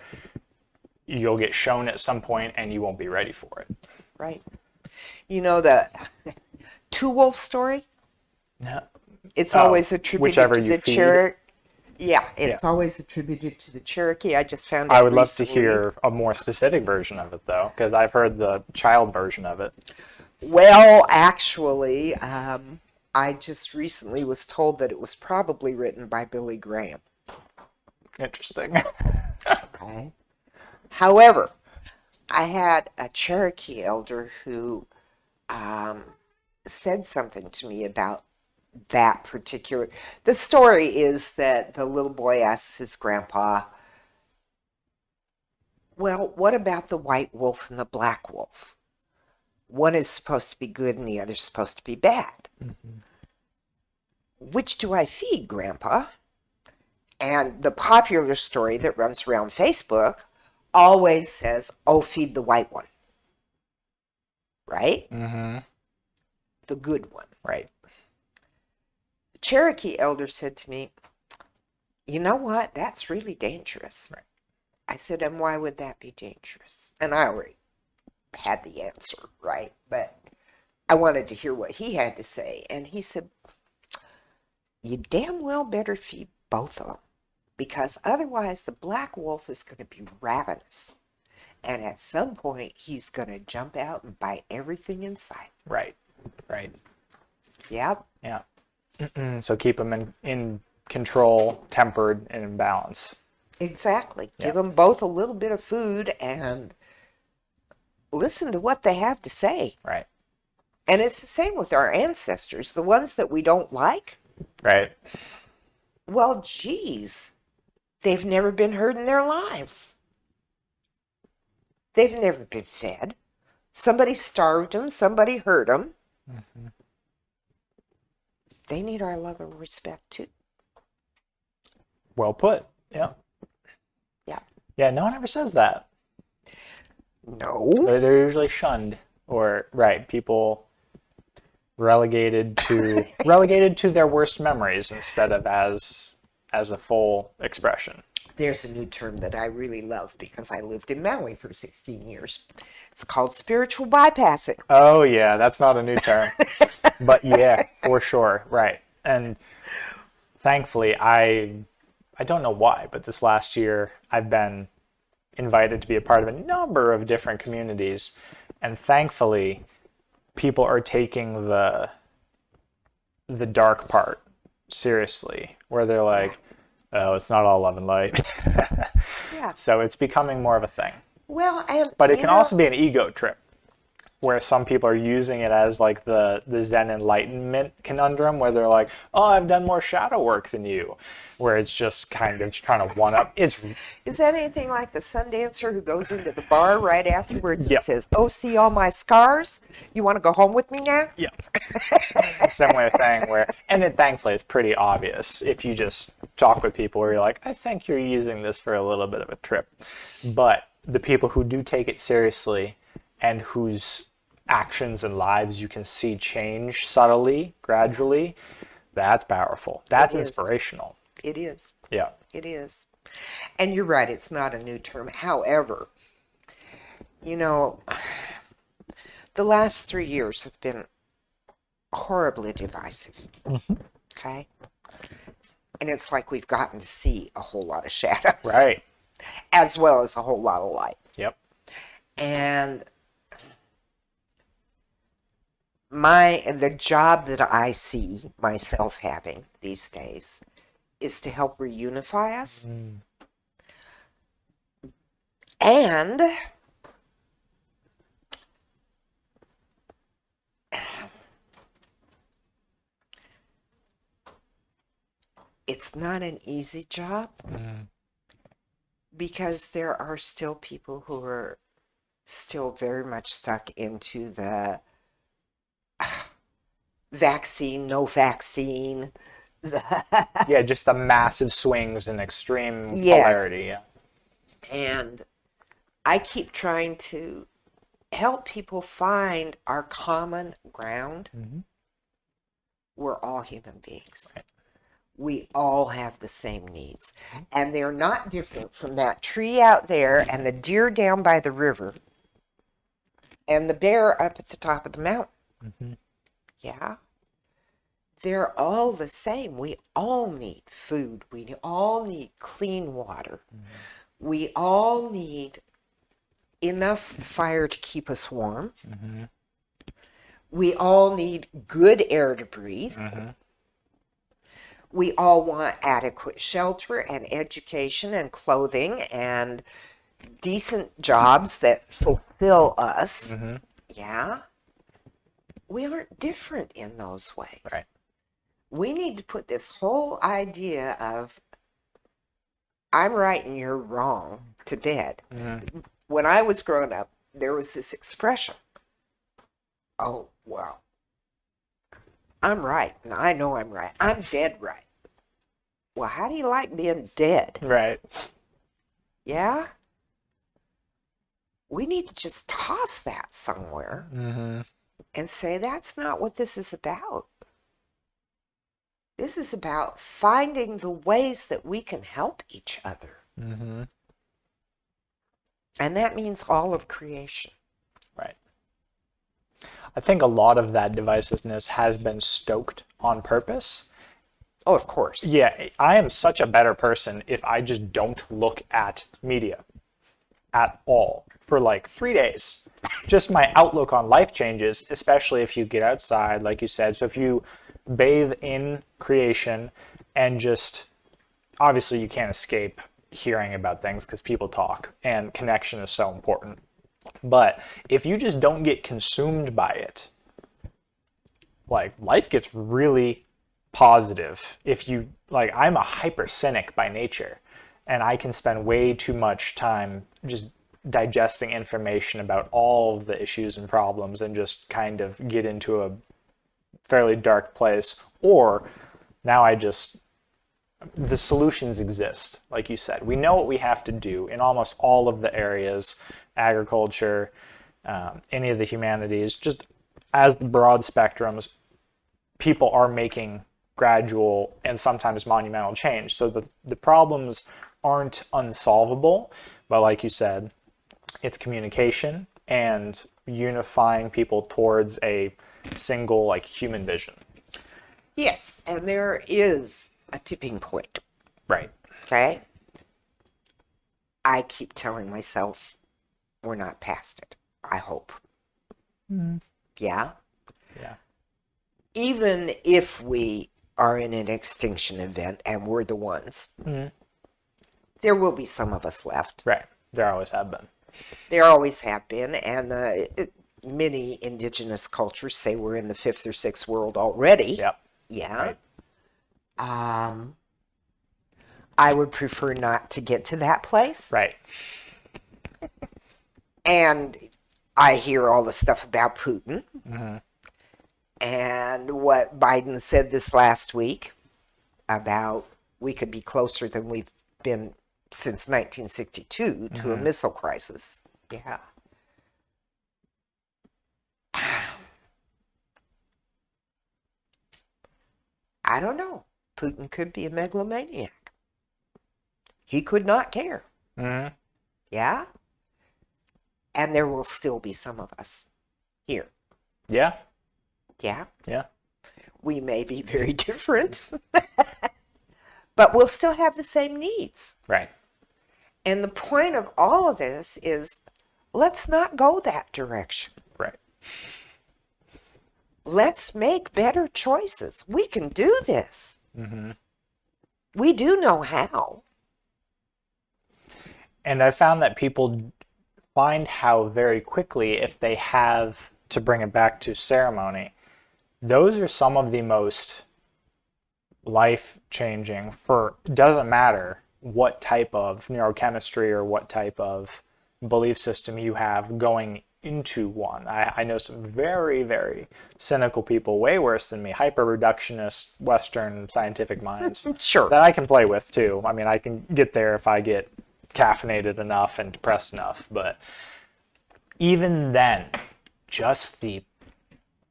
you'll get shown at some point and you won't be ready for it. Right. You know the Two Wolf story? No. It's always attributed whichever to you the feed. Cherokee. Yeah, it's always attributed to the Cherokee. I just found out I would love to recently. hear a more specific version of it, though, because I've heard the child version of it. Well, actually, I just recently was told that it was probably written by Billy Graham. Interesting. Okay. However, I had a Cherokee elder who said something to me about that particular. The story is that the little boy asks his grandpa, well, what about the white wolf and the black wolf? One is supposed to be good and the other's supposed to be bad. Mm-hmm. Which do I feed, Grandpa? And the popular story that runs around Facebook always says, oh, feed the white one. Right? Mm-hmm. The good one. Right. The Cherokee elder said to me, you know what? That's really dangerous. Right. I said, and why would that be dangerous? And I already had the answer, right? But I wanted to hear what he had to say. And he said, you damn well better feed both of them, because otherwise the black wolf is going to be ravenous. And at some point, he's going to jump out and bite everything in sight. Right. Right. Yep. Yeah. So keep them in control, tempered, and in balance. Exactly. Yep. Give them both a little bit of food and listen to what they have to say. Right. And it's the same with our ancestors. The ones that we don't like, Right. well, geez, they've never been heard in their lives. They've never been fed. Somebody starved them. Somebody hurt them. Mm-hmm. They need our love and respect too. Well put. Yeah. Yeah. Yeah, no one ever says that. No. They're usually shunned, or right, people relegated to their worst memories instead of as a full expression. There's a new term that I really love because I lived in Maui for 16 years. It's called spiritual bypassing. Oh yeah, that's not a new term. But yeah, for sure. Right. And thankfully I don't know why, but this last year I've been invited to be a part of a number of different communities, and thankfully people are taking the dark part seriously, where they're like, oh, it's not all love and light. Yeah. So it's becoming more of a thing. Well, and But it can also be an ego trip, where some people are using it as like the Zen enlightenment conundrum, where they're like, oh, I've done more shadow work than you, where it's just kind of trying to one up. Is that anything like the sun dancer who goes into the bar right afterwards Yep. and says, oh, see all my scars? You want to go home with me now? Yeah. Similar thing where, and then thankfully it's pretty obvious if you just talk with people where you're like, I think you're using this for a little bit of a trip. But the people who do take it seriously and whose actions and lives you can see change subtly, gradually, that's powerful. That's inspirational. It is. Yeah. It is. And you're right, it's not a new term. However, you know, the last 3 years have been horribly divisive. Mm-hmm. Okay? And it's like we've gotten to see a whole lot of shadows. Right. As well as a whole lot of light. Yep. And the job that I see myself having these days is to help reunify us. Mm. And it's not an easy job. Mm. Because there are still people who are still very much stuck into the vaccine, no vaccine. Yeah, just the massive swings and extreme Yes. polarity. Yeah. And I keep trying to help people find our common ground. Mm-hmm. We're all human beings. Right. We all have the same needs. And they're not different from that tree out there and the deer down by the river and the bear up at the top of the mountain. Mm-hmm. Yeah. They're all the same. We all need food. We all need clean water. Mm-hmm. We all need enough fire to keep us warm. Mm-hmm. We all need good air to breathe. Mm-hmm. We all want adequate shelter and education and clothing and decent jobs that fulfill us. Mm-hmm. Yeah. we aren't different in those ways. Right. We need to put this whole idea of I'm right and you're wrong to bed. Mm-hmm. When I was growing up, there was this expression, oh, well, I'm right, and I know I'm right. I'm dead right. Well, how do you like being dead? Right. Yeah? We need to just toss that somewhere Mm-hmm. and say that's not what this is about. This is about finding the ways that we can help each other. Mm-hmm. And that means all of creation. Right. I think a lot of that divisiveness has been stoked on purpose. Oh, of course. Yeah, I am such a better person if I just don't look at media at all for like 3 days. Just my outlook on life changes, especially if you get outside, like you said. So if you bathe in creation and just, obviously you can't escape hearing about things because people talk and connection is so important. But if you just don't get consumed by it, like life gets really positive. If you, like, I'm a hyper cynic by nature, and I can spend way too much time just digesting information about all of the issues and problems and just kind of get into a fairly dark place. Or now the solutions exist, like you said. We know what we have to do in almost all of the areas, agriculture, any of the humanities, just as the broad spectrums, people are making gradual and sometimes monumental change. So the problems aren't unsolvable, but like you said, it's communication and unifying people towards a single, like, human vision. Yes, and there is a tipping point. Right. Okay? I keep telling myself we're not past it. I hope. Mm-hmm. Yeah? Yeah. Even if we are in an extinction event and we're the ones, Mm-hmm. there will be some of us left. Right. There always have been. There always have been, and many indigenous cultures say we're in the fifth or sixth world already. Yep. Yeah. Right. I would prefer not to get to that place. Right. And I hear all the stuff about Putin. Mm-hmm. And what Biden said this last week about we could be closer than we've been since 1962 to a missile crisis. Yeah. I don't know. Putin could be a megalomaniac. He could not care. Mm-hmm. Yeah? And there will still be some of us here. Yeah. Yeah? Yeah. We may be very different, but we'll still have the same needs. Right. And the point of all of this is let's not go that direction. Right. Let's make better choices. We can do this. Mm-hmm. We do know how. And I found that people find how very quickly, if they have, to bring it back to ceremony, those are some of the most life-changing for, doesn't matter what type of neurochemistry or what type of belief system you have going into one. I know some very, very cynical people, way worse than me, hyper-reductionist Western scientific minds Sure. that I can play with too. I mean, I can get there if I get caffeinated enough and depressed enough, but even then, just the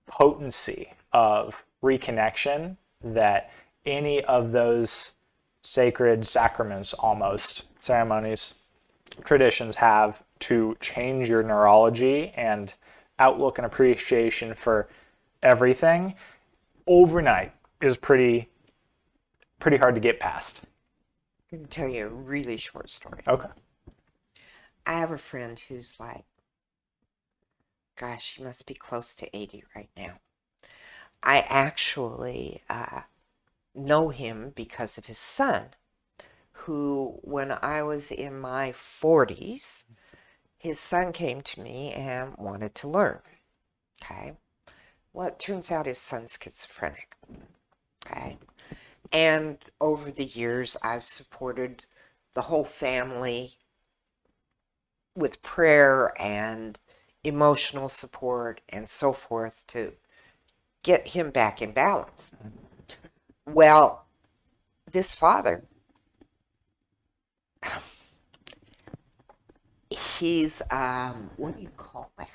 potency of reconnection that any of those sacred sacraments, almost ceremonies, traditions have to change your neurology and outlook and appreciation for everything overnight is pretty hard to get past. I'm going to tell you a really short story. Okay. I have a friend who's like, gosh, she must be close to 80 right now. I actually know him because of his son, who, when I was in my 40s, his son came to me and wanted to learn. Okay. Well, it turns out his son's schizophrenic. Okay. And over the years, I've supported the whole family with prayer and emotional support and so forth to get him back in balance. Well, this father, he's, what do you call that?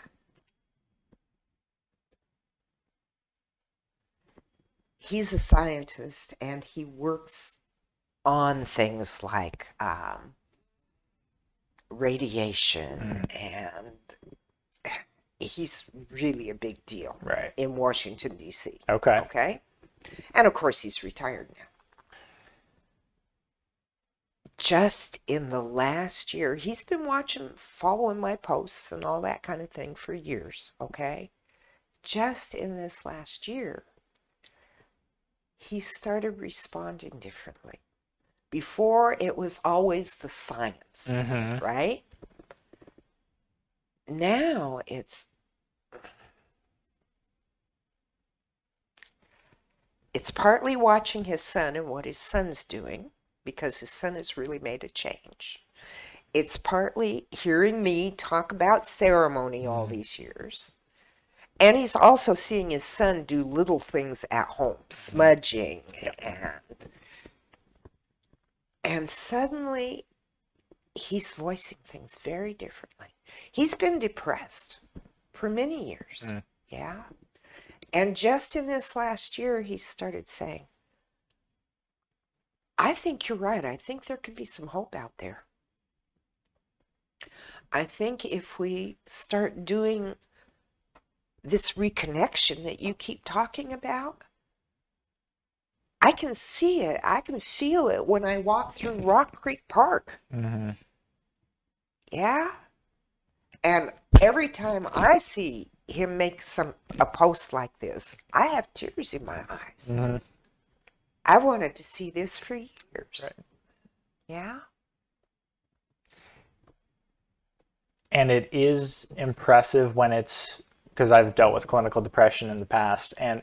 He's a scientist and he works on things like radiation, and he's really a big deal in Washington, D.C. Okay. And of course, he's retired now. Just in the last year, he's been following my posts and all that kind of thing for years. Okay. Just in this last year, he started responding differently. Before, it was always the science, right? Now it's partly watching his son and what his son's doing, because his son has really made a change. It's partly hearing me talk about ceremony all these years. And he's also seeing his son do little things at home, smudging, and suddenly he's voicing things very differently. He's been depressed for many years. Yeah. And just in this last year, he started saying, I think you're right. I think there could be some hope out there. I think if we start doing this reconnection that you keep talking about, I can see it. I can feel it when I walk through Rock Creek Park. Yeah. And every time I see him make a post like this, I have tears in my eyes. I wanted to see this for years. Yeah. And it is impressive when it's, because I've dealt with clinical depression in the past, and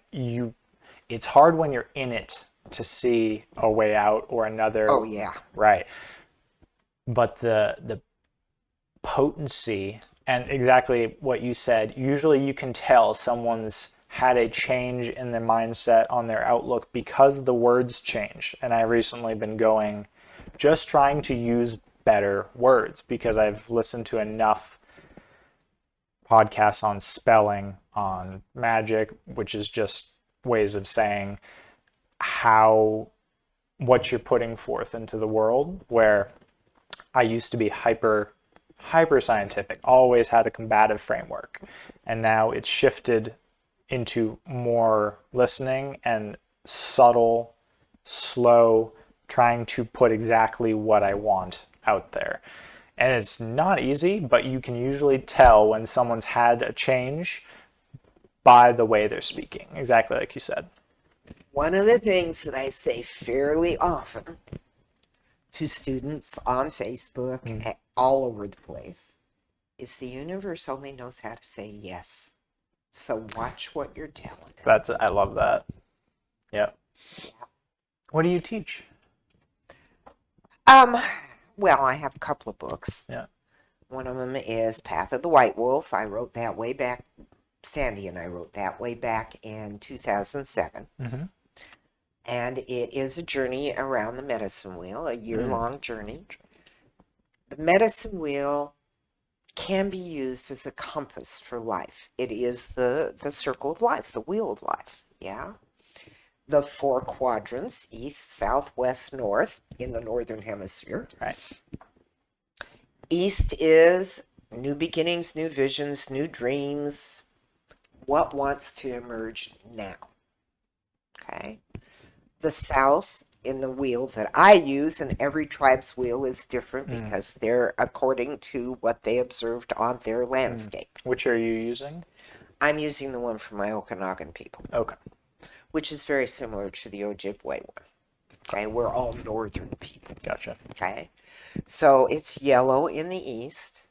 it's hard when you're in it to see a way out or another. Oh, yeah. Right. But the potency, and exactly what you said, usually you can tell someone's had a change in their mindset on their outlook because the words change. And I've recently been just trying to use better words, because I've listened to enough podcasts on spelling, on magic, which is just ways of saying what you're putting forth into the world, where I used to be hyper scientific, always had a combative framework, and now it's shifted into more listening and subtle, slow, trying to put exactly what I want out there. And it's not easy, but you can usually tell when someone's had a change by the way they're speaking, exactly like you said. One of the things that I say fairly often to students on Facebook, all over the place, is the universe only knows how to say yes. So watch what you're telling it. I love that. Yep. Yeah. What do you teach? Well, I have a couple of books. Yeah. One of them is Path of the White Wolf. I wrote that way back. Sandy and I wrote that way back in 2007. And it is a journey around the medicine wheel, a year-long journey. The medicine wheel can be used as a compass for life. It is the circle of life, the wheel of life. Yeah. The 4 quadrants, east, south, west, north, in the northern hemisphere. Right. East is new beginnings, new visions, new dreams. What wants to emerge now? Okay. The south in the wheel that I use, and every tribe's wheel is different because they're according to what they observed on their landscape. Which are you using? I'm using the one from my Okanagon people. Okay. Which is very similar to the Ojibwe one. Okay, we're all northern people. Gotcha. Okay, so it's yellow in the east.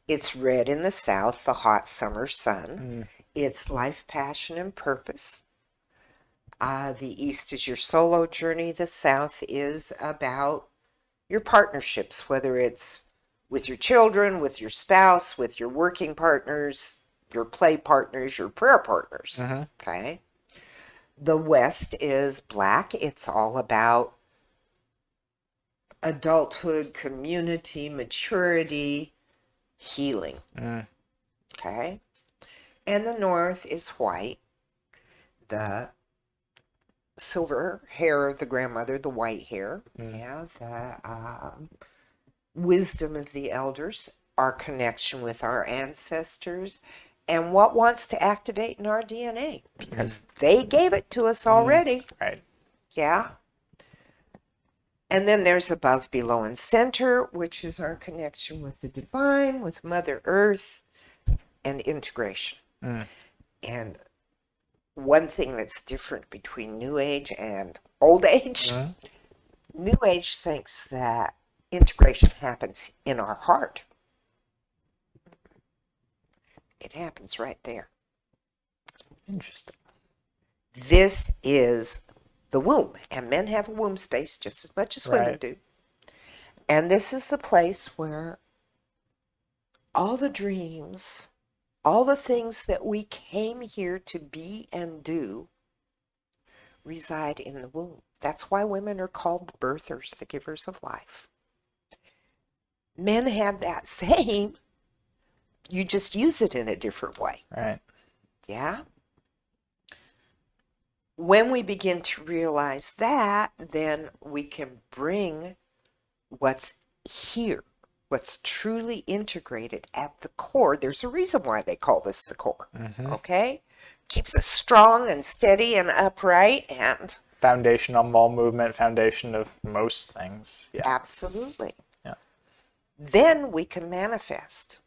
It's red in the south, the hot summer sun. It's life, passion, and purpose. The East is your solo journey. The South is about your partnerships, whether it's with your children, with your spouse, with your working partners, your play partners, your prayer partners. Okay. The West is Black. It's all about adulthood, community, maturity, healing. Okay. And the North is white. The silver hair of the grandmother, the white hair. Yeah. The wisdom of the elders, our connection with our ancestors, and what wants to activate in our DNA, because they gave it to us already. Right. Yeah. And then there's above, below, and center, which is our connection with the divine, with Mother Earth, and integration. And one thing that's different between New Age and Old Age, New Age thinks that integration happens in our heart. It happens right there. Interesting. This is the womb, and men have a womb space just as much as women do. And this is the place where all the dreams, all the things that we came here to be and do reside in the womb. That's why women are called the birthers, the givers of life. Men have that same, you just use it in a different way. Right. Yeah? When we begin to realize that, then we can bring what's here, what's truly integrated at the core. There's a reason why they call this the core. Okay? Keeps us strong and steady and upright and... Foundation of all movement, foundation of most things. Yeah. Absolutely. Yeah. Then we can manifest.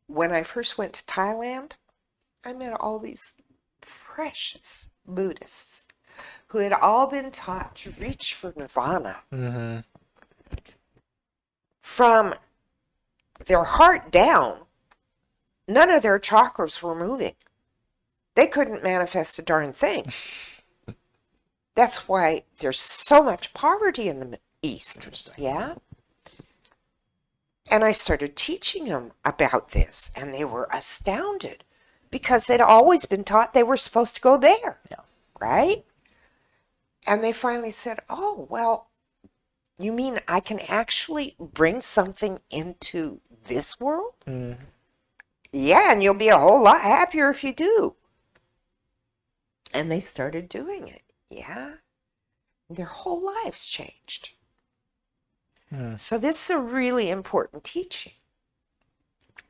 When I first went to Thailand, I met all these precious Buddhists who had all been taught to reach for nirvana. From their heart down, none of their chakras were moving. They couldn't manifest a darn thing. That's why there's so much poverty in the East. Yeah? And I started teaching them about this, and they were astounded because they'd always been taught they were supposed to go there. Yeah. Right? And they finally said, oh, well, you mean I can actually bring something into this world? Yeah, and you'll be a whole lot happier if you do. And they started doing it. Yeah. Their whole lives changed. So this is a really important teaching.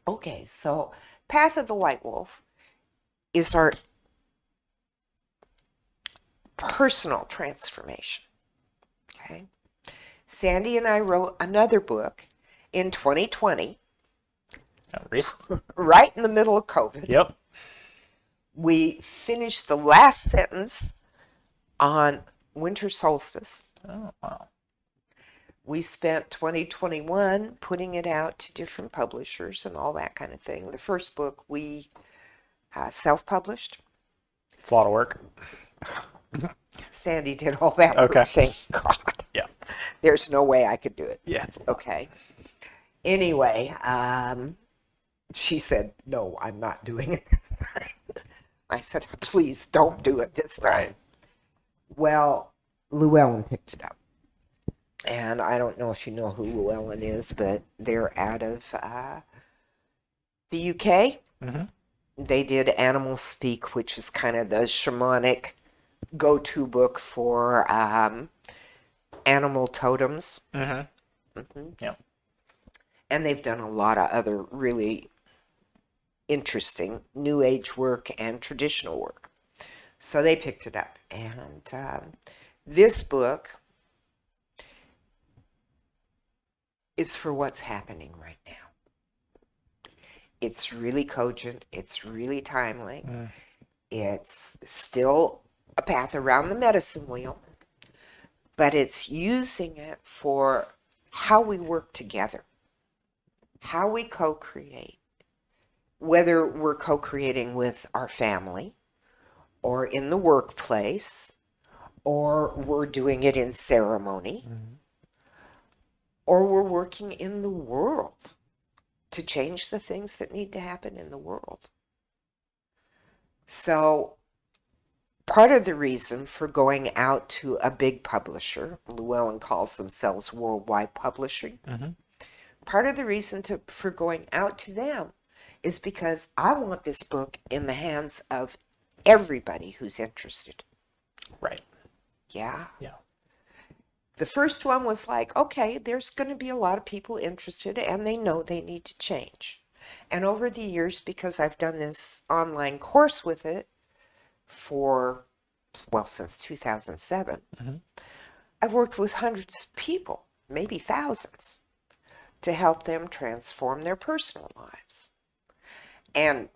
Okay, so Path of the White Wolf is our personal transformation. Okay. Sandy and I wrote another book in 2020. Recently. Right in the middle of COVID. Yep. We finished the last sentence on winter solstice. Oh, wow. We spent 2021 putting it out to different publishers and all that kind of thing. The first book we self-published. It's a lot of work. Sandy did all that work, thank God. Yeah. There's no way I could do it. Yeah. It's okay. Anyway, she said, no, I'm not doing it this time. I said, please don't do it this time. Right. Well, Llewellyn picked it up. And I don't know if you know who Llewellyn is, but they're out of the UK. They did Animal Speak, which is kind of the shamanic go-to book for animal totems. Yeah. And they've done a lot of other really interesting New Age work and traditional work. So they picked it up. And this book is for what's happening right now. It's really cogent. It's really timely. It's still a path around the medicine wheel, but it's using it for how we work together, how we co-create, whether we're co-creating with our family or in the workplace, or we're doing it in ceremony, or we're working in the world to change the things that need to happen in the world. So part of the reason for going out to a big publisher, Llewellyn calls themselves worldwide publishing, part of the reason for going out to them is because I want this book in the hands of everybody who's interested. Right. Yeah. Yeah. The first one was like, okay, there's going to be a lot of people interested and they know they need to change. And over the years, because I've done this online course with it for, well, since 2007, I've worked with hundreds of people, maybe thousands, to help them transform their personal lives. And,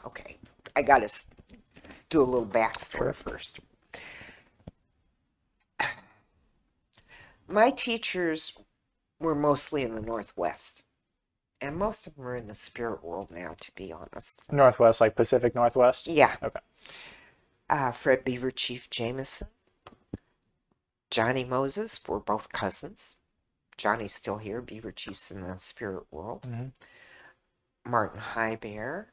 okay, I got to do a little backstory first. My teachers were mostly in the Northwest, and most of them are in the spirit world now, to be honest. Northwest, like Pacific Northwest? Yeah. Okay. Fred Beaver Chief Jameson, Johnny Moses were both cousins. Johnny's still here. Beaver Chief's in the spirit world. Martin Highbear,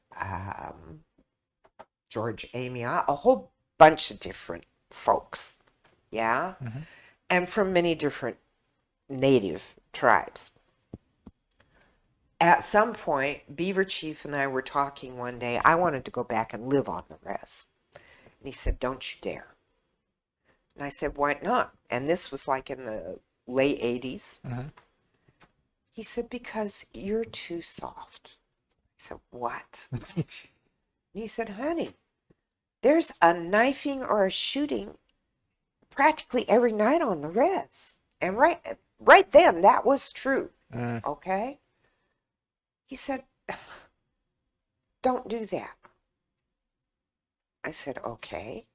George Amia, a whole bunch of different folks. Yeah? And from many different native tribes. At some point, Beaver Chief and I were talking one day. I wanted to go back and live on the res. And he said, don't you dare. And I said, why not? And this was like in the late 80s. He said, because you're too soft. I said, what? And he said, honey, there's a knifing or a shooting practically every night on the res. And right then, that was true. Okay? He said, don't do that. I said, okay.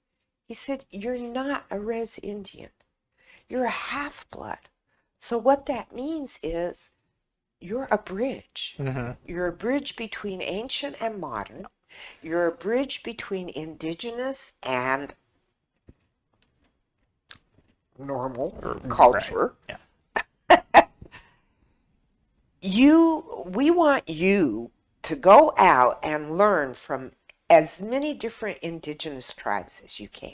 He said, you're not a res Indian. You're a half-blood. So what that means is you're a bridge. You're a bridge between ancient and modern. You're a bridge between indigenous and normal culture. Right. Yeah. We want you to go out and learn from as many different indigenous tribes as you can.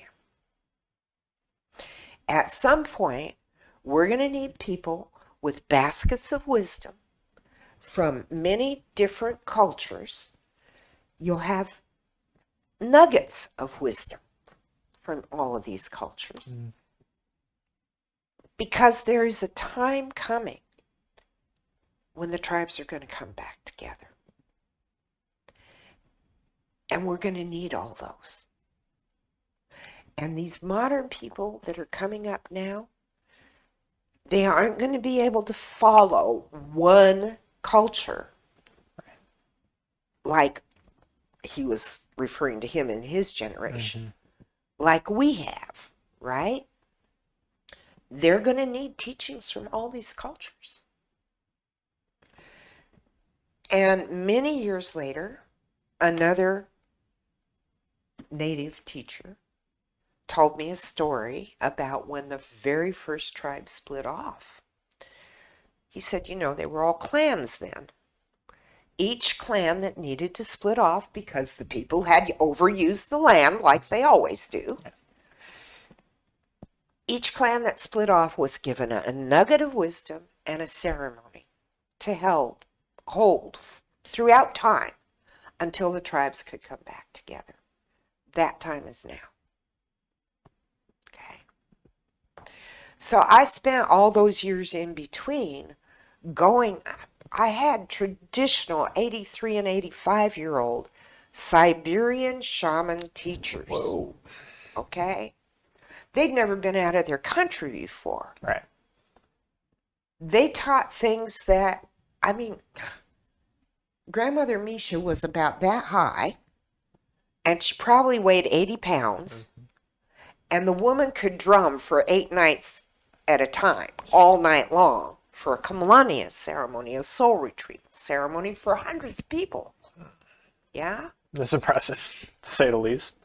At some point, we're going to need people with baskets of wisdom from many different cultures. You'll have nuggets of wisdom from all of these cultures. Because there is a time coming when the tribes are going to come back together. And we're going to need all those. And these modern people that are coming up now, they aren't going to be able to follow one culture like he was referring to him in his generation, like we have, right? They're going to need teachings from all these cultures. And many years later, another native teacher told me a story about when the very first tribe split off. He said, they were all clans then. Each clan that needed to split off because the people had overused the land like they always do. Each clan that split off was given a nugget of wisdom and a ceremony to hold throughout time until the tribes could come back together. That time is now. Okay. So I spent all those years in between I had traditional 83 and 85-year-old Siberian shaman teachers. Whoa. Okay? They'd never been out of their country before. Right. They taught things that, Grandmother Misha was about that high, and she probably weighed 80 pounds, and the woman could drum for 8 nights at a time, all night long. for a Kamalania ceremony, a soul retreat ceremony for hundreds of people. Yeah? That's impressive, to say the least.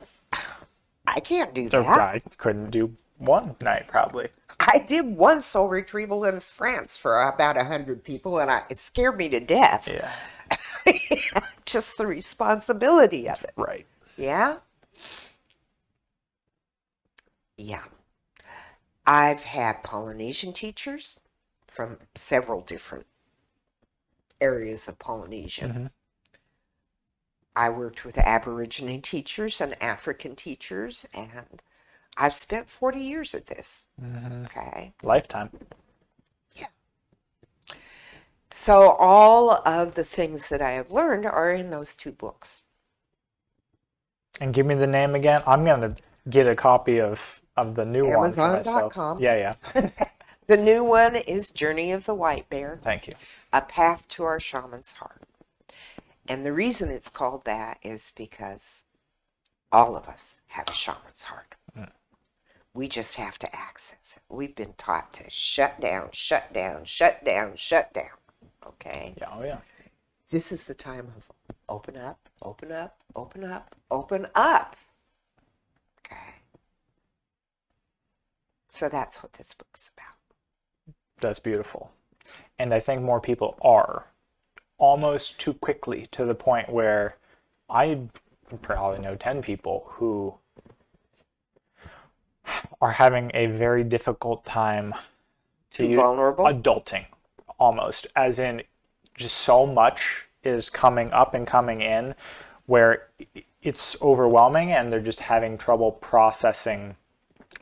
I can't do So that. I couldn't do one night, probably. I did one soul retrieval in France for about 100 people, and it scared me to death. Yeah. Just the responsibility of it. Right. Yeah? Yeah. I've had Polynesian teachers from several different areas of Polynesia. Mm-hmm. I worked with Aborigine teachers and African teachers, and I've spent 40 years at this. Mm-hmm. Okay. Lifetime. Yeah. So all of the things that I have learned are in those two books. And give me the name again. I'm going to get a copy of the new one for myself. Amazon.com. Yeah. The new one is Journey of the White Bear. Thank you. A Path to Our Shaman's Heart. And the reason it's called that is because all of us have a shaman's heart. Mm. We just have to access it. We've been taught to shut down, shut down, shut down, shut down. Okay? Yeah, oh yeah. This is the time of open up, open up, open up, open up. Okay? So that's what this book's about. That's beautiful. And I think more people are almost too quickly, to the point where I probably know 10 people who are having a very difficult time Too vulnerable? Adulting, almost, as in just so much is coming up and coming in where it's overwhelming and they're just having trouble processing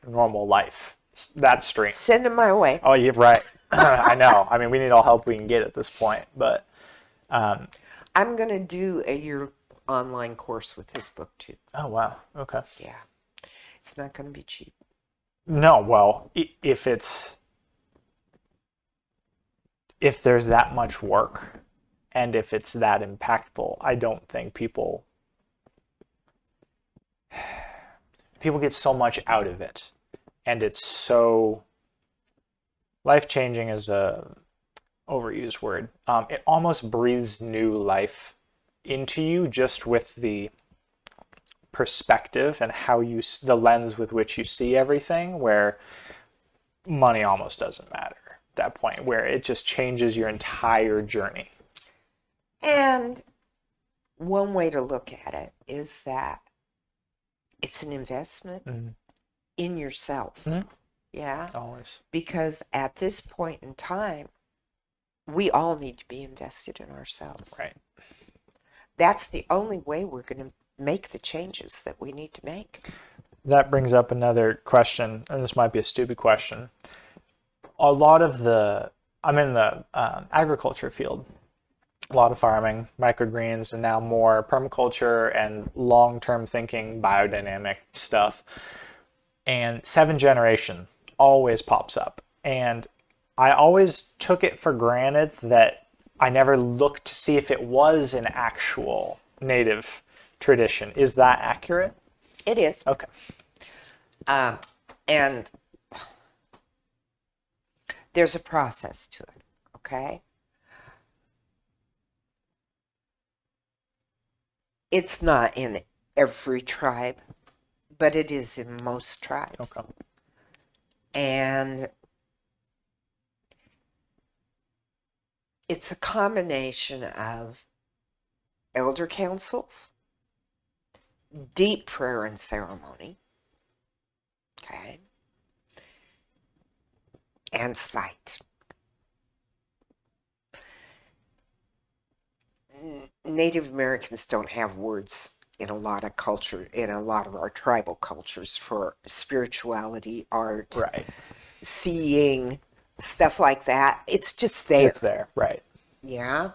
normal life. That stream. Send them my way. Oh, you're right. I know. I mean, we need all help we can get at this point, but I'm going to do a year online course with this book too. Oh, wow. Okay. Yeah. It's not going to be cheap. No, well, if there's that much work and if it's that impactful, I don't think people get so much out of it. And it's so life-changing is a overused word. It almost breathes new life into you just with the perspective and how the lens with which you see everything, where money almost doesn't matter at that point, where it just changes your entire journey. And one way to look at it is that it's an investment in yourself. Mm-hmm. Yeah. Always. Because at this point in time, we all need to be invested in ourselves. Right. That's the only way we're going to make the changes that we need to make. That brings up another question, and this might be a stupid question. I'm in the agriculture field, a lot of farming, microgreens, and now more permaculture and long-term thinking, biodynamic stuff. And 7th generation always pops up. And I always took it for granted that I never looked to see if it was an actual native tradition. Is that accurate? It is. Okay. And there's a process to it, okay? It's not in every tribe, but it is in most tribes. Okay. And it's a combination of elder councils, deep prayer and ceremony, okay, and sight. Native Americans don't have words in a lot of culture, in a lot of our tribal cultures, for spirituality, art, right, seeing, stuff like that. It's just there. It's there, right. Yeah.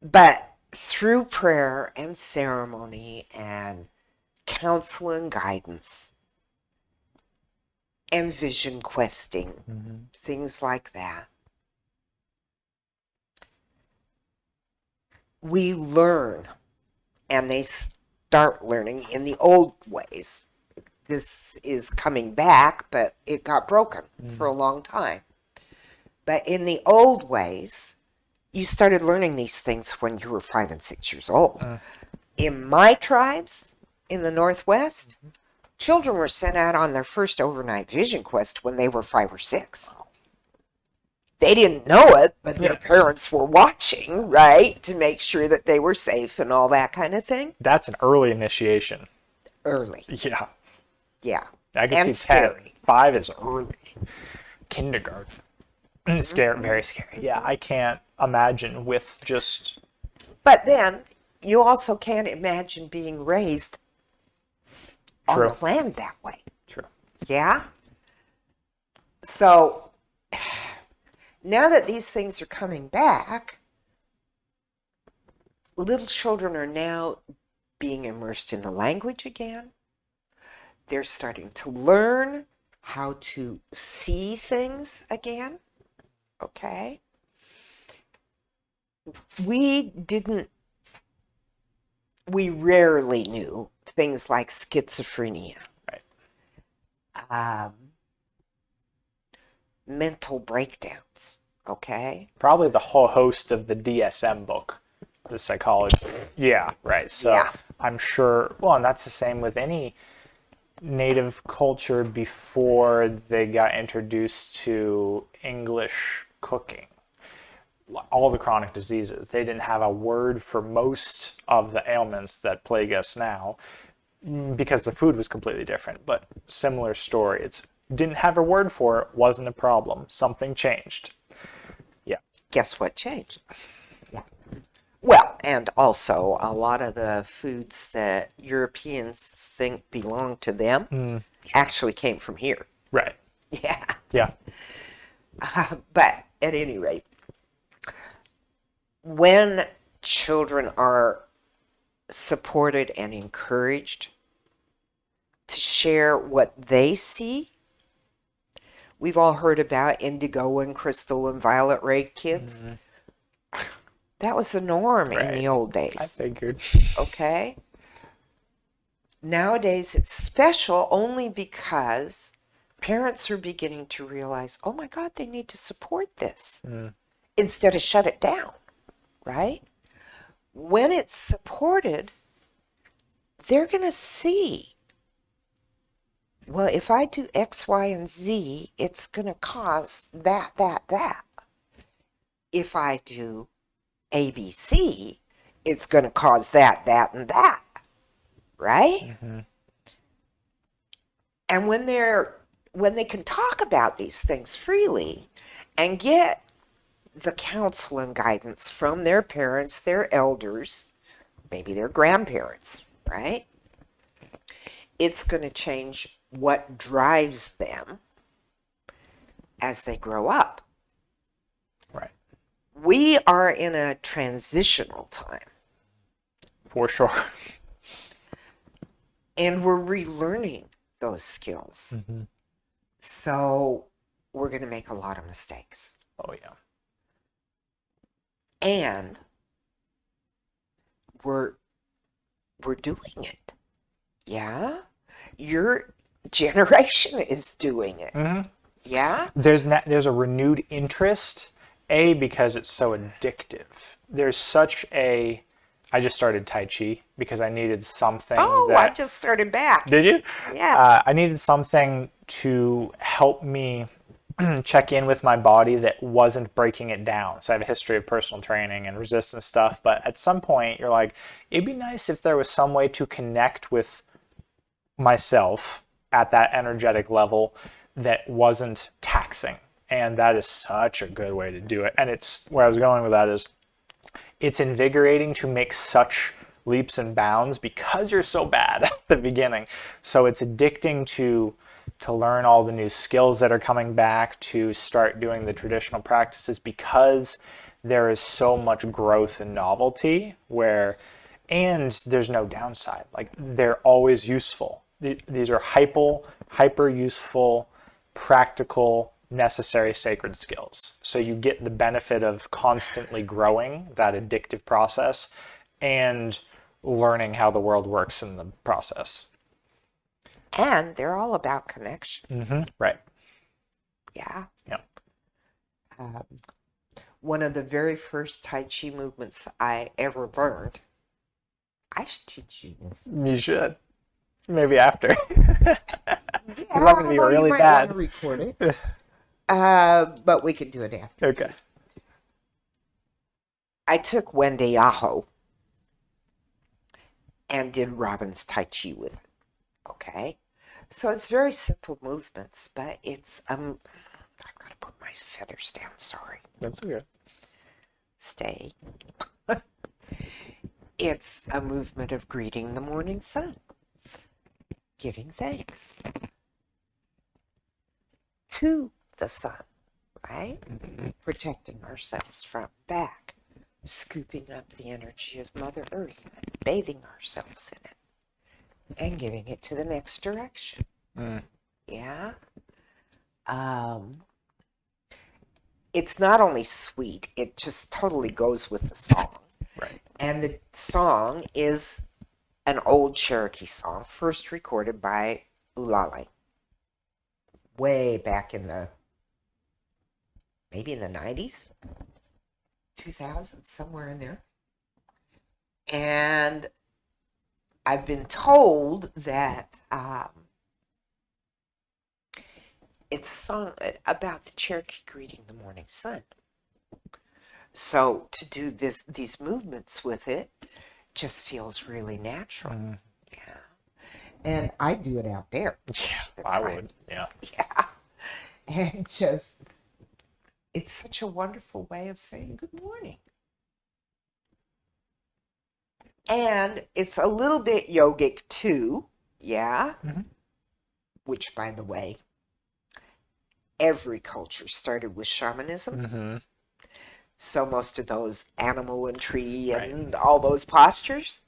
But through prayer and ceremony and counsel and guidance and vision questing, things like that, we learn, and they start learning in the old ways. This is coming back, but it got broken for a long time. But in the old ways, you started learning these things when you were 5 and 6 years old. In my tribes in the Northwest, children were sent out on their first overnight vision quest when they were 5 or 6. They didn't know it, but their parents were watching, right, to make sure that they were safe and all that kind of thing. That's an early initiation. Early. Yeah. Yeah. I can And see 10. scary. 5 is early. Kindergarten. It's scary, very scary. Yeah, I can't imagine with just... But then, you also can't imagine being raised on the land that way. True. Yeah? So, now that these things are coming back, little children are now being immersed in the language again. They're starting to learn how to see things again. Okay? We rarely knew things like schizophrenia. Right. Mental breakdowns. Okay? Probably the whole host of the DSM book, the psychology. Yeah, right. So Yeah. I'm sure, well, and that's the same with any native culture before they got introduced to English cooking. All the chronic diseases, they didn't have a word for most of the ailments that plague us now because the food was completely different. But similar story. It's didn't have a word for it, wasn't a problem. Something changed. Yeah. Guess what changed? Well, and also a lot of the foods that Europeans think belong to them actually came from here. Right. Yeah. Yeah. But at any rate, when children are supported and encouraged to share what they see, we've all heard about indigo and crystal and violet ray kids. That was the norm in the old days. I figured. Okay? Nowadays, it's special only because parents are beginning to realize, oh my God, they need to support this instead of shut it down, right? When it's supported, they're going to see, well, if I do X, Y, and Z, it's going to cause that. If I do ABC, it's going to cause that, and that, right? And when they can talk about these things freely and get the counsel and guidance from their parents, their elders, maybe their grandparents, right? It's going to change what drives them as they grow up. Right. We are in a transitional time. For sure. And we're relearning those skills. So we're going to make a lot of mistakes. Oh, yeah. And we're doing it. Yeah? Your generation is doing it. Yeah? There's a renewed interest, because it's so addictive. There's such a... I just started Tai Chi because I needed something I just started back. Did you? Yeah. I needed something to help me check in with my body that wasn't breaking it down. So I have a history of personal training and resistance stuff, but at some point you're like, it'd be nice if there was some way to connect with myself at that energetic level that wasn't taxing. And that is such a good way to do it. And it's where I was going with that is it's invigorating to make such leaps and bounds because you're so bad at the beginning. So it's addicting to learn all the new skills that are coming back, to start doing the traditional practices because there is so much growth and novelty and there's no downside. Like they're always useful. These are hyper useful, practical, necessary sacred skills. So you get the benefit of constantly growing that addictive process and learning how the world works in the process. And they're all about connection. Right. Yeah. Yep. Um, one of the very first Tai Chi movements I ever learned. I should teach you this. You should. Maybe after. Yeah, You want me to be although really you might bad. want to record it. But we could do it after. Okay. I took Wendy Aho and did Robin's Tai Chi with it. Okay? So it's very simple movements, but it's I've got to put my feathers down, sorry. That's okay. Stay. It's a movement of greeting the morning sun, giving thanks to the sun, right? Protecting ourselves from back, scooping up the energy of Mother Earth, bathing ourselves in it, and giving it to the next direction. Yeah? It's not only sweet, it just totally goes with the song. Right. And the song is an old Cherokee song, first recorded by Ulale, way back in maybe in the 90s, 2000s, somewhere in there. And I've been told that it's a song about the Cherokee greeting the morning sun. So to do these movements with it just feels really natural. Yeah. And I do it out there. Yeah, I would. Yeah. Yeah. And it's such a wonderful way of saying good morning. And it's a little bit yogic too. Yeah. Which, by the way, every culture started with shamanism. So most of those animal and tree and all those postures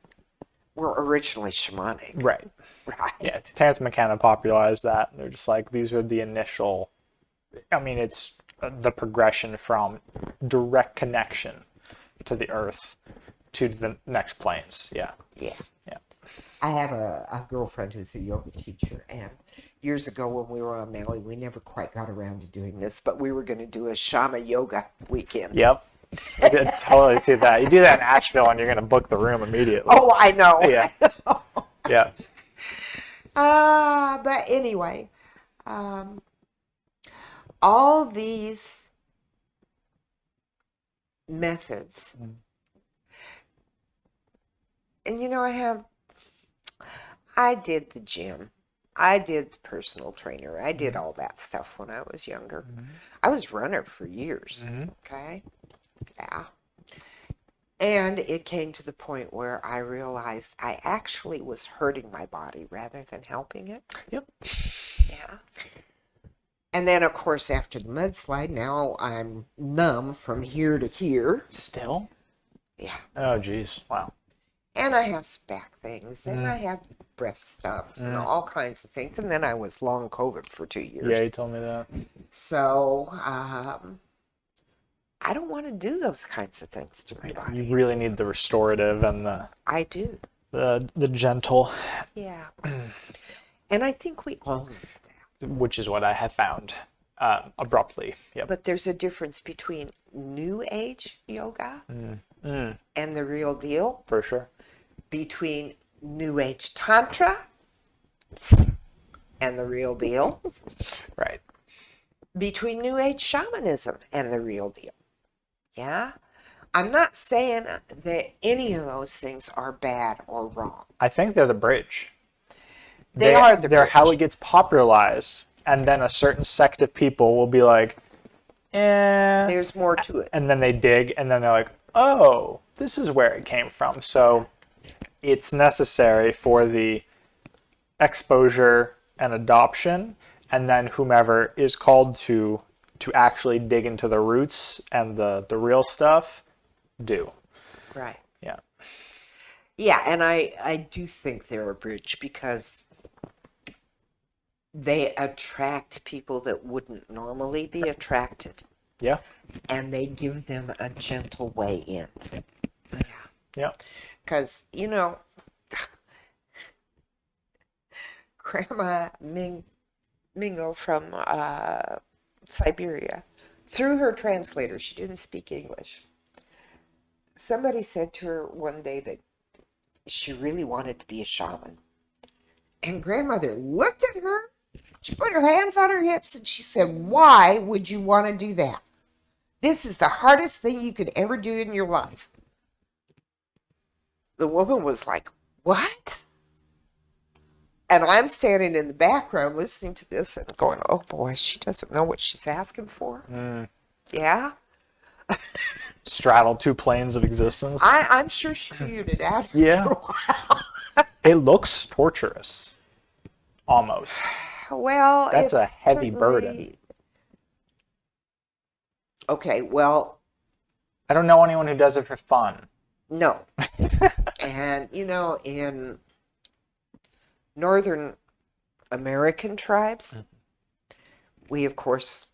were originally shamanic. Right. Right. Yeah, Tanzman kind of popularized that. They're just like, these are the initial, I mean, it's the progression from direct connection to the earth to the next planes. Yeah. Yeah. Yeah. I have a girlfriend who's a yoga teacher, and years ago when we were on Maui, we never quite got around to doing this, but we were going to do a Shama yoga weekend. Yep. I could totally see that. You do that in Asheville and you're going to book the room immediately. Oh, I know. Yeah. Yeah. But anyway, all these methods, and I did the gym. I did the personal trainer. I did all that stuff when I was younger. I was runner for years. Okay? Yeah. And it came to the point where I realized I actually was hurting my body rather than helping it. Yep. Yeah. And then, of course, after the mudslide, now I'm numb from here to here. Still? Yeah. Oh, geez. Wow. And I have some back things, and I have breath stuff, and all kinds of things. And then I was long COVID for 2 years. Yeah, you told me that. So, I don't want to do those kinds of things to my body. You really need the restorative and I do. the gentle. Yeah. And I think we all need that. Which is what I have found abruptly. Yep. But there's a difference between New Age yoga and the real deal. For sure. Between New Age Tantra and the real deal. Right. Between New Age Shamanism and the real deal. Yeah? I'm not saying that any of those things are bad or wrong. I think they're the bridge. They're They're how it gets popularized, and then a certain sect of people will be like, There's more to it. And then they dig, and then they're like, oh, this is where it came from. So it's necessary for the exposure and adoption, and then whomever is called to actually dig into the roots and the real stuff do. Right. Yeah. Yeah, and I do think they're a bridge because they attract people that wouldn't normally be attracted. Yeah. And they give them a gentle way in. Yeah. Yeah. Because, Grandma Mingo from Siberia through her translator. She didn't speak English. Somebody said to her one day that she really wanted to be a shaman. And grandmother looked at her, she put her hands on her hips, and she said, "Why would you want to do that? This is the hardest thing you could ever do in your life." The woman was like, "What?" And I'm standing in the background listening to this and going, "Oh boy, she doesn't know what she's asking for." Yeah. Straddle two planes of existence. I'm sure she figured it out after Yeah. a while. It looks torturous. Almost. Well, That's a it's heavy certainly- burden. Okay, well, I don't know anyone who does it for fun. no. And, in Northern American tribes, we, of course,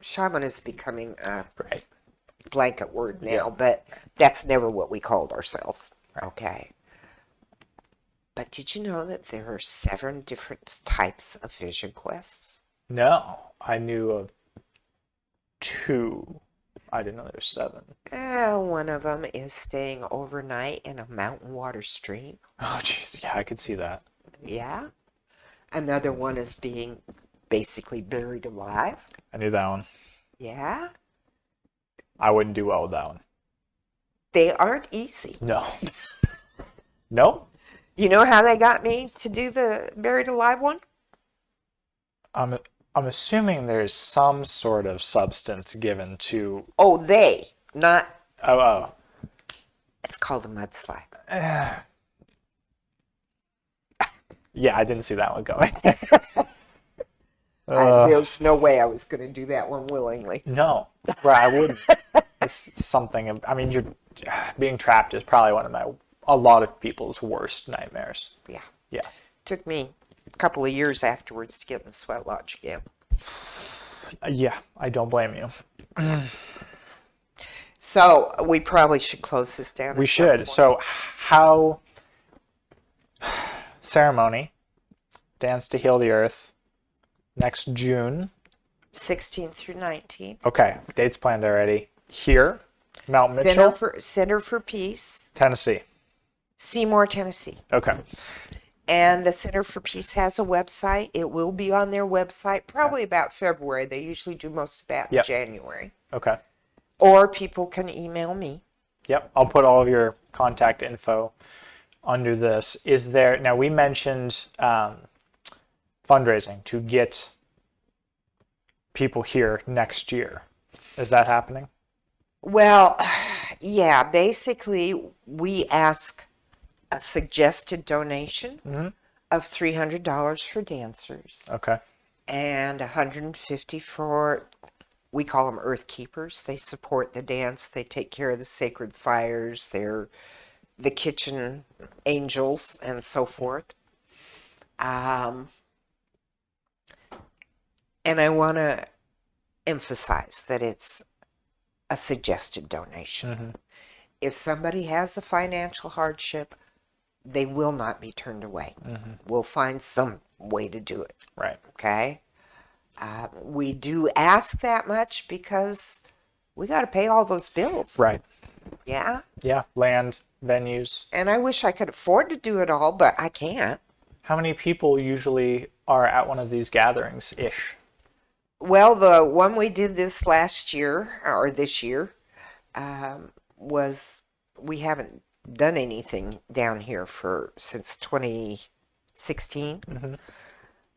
shaman is becoming a Right. blanket word now, Yeah. but that's never what we called ourselves. Okay. But did you know that there are 7 different types of vision quests? No, I knew of 2. I didn't know there were 7. One of them is staying overnight in a mountain water stream. Oh, jeez. Yeah, I could see that. Yeah. Another one is being basically buried alive. I knew that one. Yeah. I wouldn't do well with that one. They aren't easy. No. Nope. You know how they got me to do the buried alive one? I'm assuming there's some sort of substance given to. Oh, not. Oh. It's called a mudslide. Yeah, I didn't see that one going. There's no way I was going to do that one willingly. No, right? I wouldn't. It's something. I mean, you're being trapped is probably one of a lot of people's worst nightmares. Yeah. Yeah. Took me a couple of years afterwards to get in the sweat lodge again. Yeah, I don't blame you. So we probably should close this down. We should. So, how ceremony, Dance to Heal the Earth, next June. 16th through 19th. Okay, dates planned already. Here, Mount Mitchell, Center for Peace, Tennessee. Seymour, Tennessee. Okay. And the Center for Peace has a website. It will be on their website probably about February. They usually do most of that in January. Okay. Or people can email me. Yep, I'll put all of your contact info under this. Now we mentioned fundraising to get people here next year. Is that happening? Well, yeah, basically we ask a suggested donation of $300 for dancers. Okay. And $150 for, we call them Earth Keepers. They support the dance. They take care of the sacred fires. They're the kitchen angels and so forth. And I want to emphasize that it's a suggested donation. If somebody has a financial hardship, they will not be turned away. We'll find some way to do it. Right. Okay? We do ask that much because we got to pay all those bills. Right. Yeah? Yeah, land, venues. And I wish I could afford to do it all, but I can't. How many people usually are at one of these gatherings-ish? Well, the one we did this year, was, we haven't done anything down here since 2016.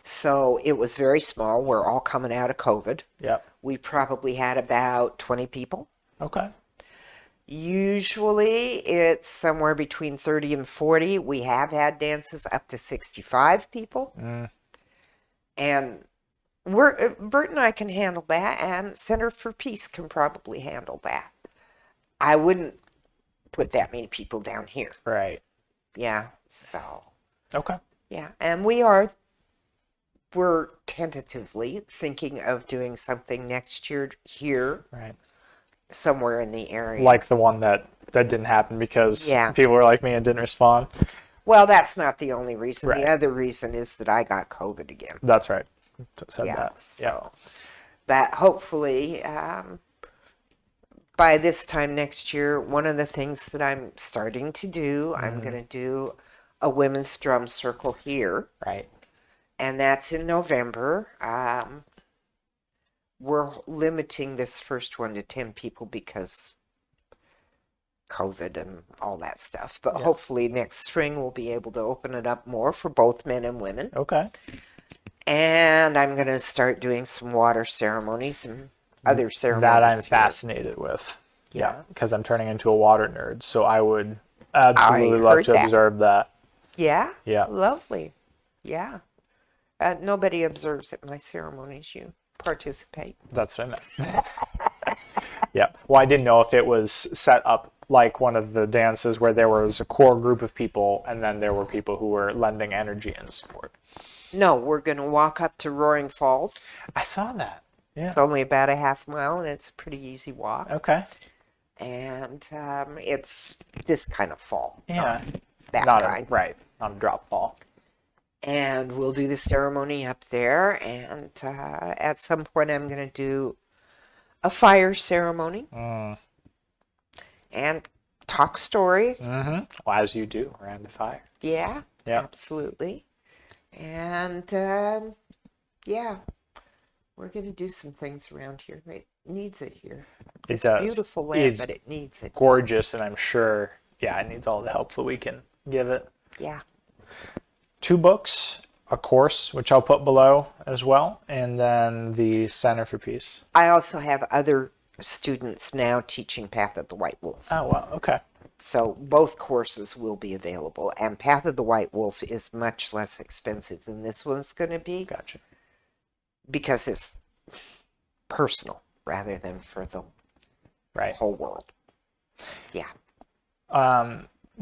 So it was very small. We're all coming out of COVID. Yep. We probably had about 20 people. Okay. Usually it's somewhere between 30 and 40. We have had dances up to 65 people. And Bert and I can handle that, and Center for Peace can probably handle that. I wouldn't put that many people down here. Right. Yeah, so. Okay. Yeah, and we're tentatively thinking of doing something next year here. Right. Somewhere in the area. Like the one that didn't happen because people were like me and didn't respond. Well, that's not the only reason. Right. The other reason is that I got COVID again. That's right. Said Yeah, that. so. But hopefully, by this time next year, one of the things that I'm starting to do, I'm going to do a women's drum circle here. Right. And that's in November. We're limiting this first one to 10 people because COVID and all that stuff. But hopefully next spring we'll be able to open it up more for both men and women. Okay. And I'm going to start doing some water ceremonies and other ceremonies. That I'm here. fascinated with. Yeah. Because I'm turning into a water nerd. So I would absolutely love to observe that. Yeah? Yeah. Lovely. Yeah. Nobody observes at my ceremonies. You participate. That's what I meant. Yeah. Well, I didn't know if it was set up like one of the dances where there was a core group of people and then there were people who were lending energy and support. No, we're going to walk up to Roaring Falls. I saw that. Yeah. It's only about a half mile and it's a pretty easy walk. Okay. And it's this kind of fall. Yeah. Not kind. Right. Not a drop fall. And we'll do the ceremony up there. And at some point, I'm going to do a fire ceremony and talk story. Mm-hmm. Well, as you do around the fire. Yeah, absolutely. And yeah, we're going to do some things around here. It needs it here. It's a beautiful land, but it needs it. Gorgeous, and I'm sure, it needs all the help that we can give it. Yeah. 2 books, a course, which I'll put below as well, and then the Center for Peace. I also have other students now teaching Path of the White Wolf. Oh, wow. Okay. So both courses will be available, and Path of the White Wolf is much less expensive than this one's going to be. Gotcha. Because it's personal rather than for the whole world. Yeah.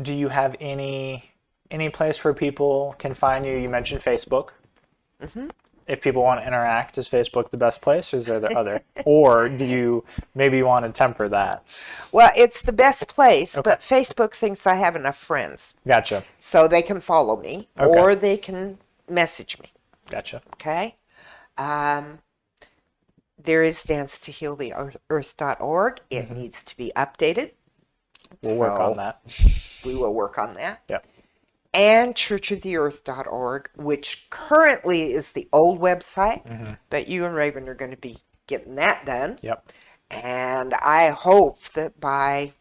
Do you have any place where people can find you? You mentioned Facebook. Mm-hmm. If people want to interact, is Facebook the best place, or is there the other? Or do you maybe want to temper that? Well, it's the best place, but Facebook thinks I have enough friends. Gotcha. So they can follow me, or they can message me. Gotcha. Okay. There is dancetohealtheearth.org. It needs to be updated. We'll work on that. We will work on that. Yep. And churchoftheearth.org, which currently is the old website, but you and Raven are going to be getting that done. Yep. And I hope that by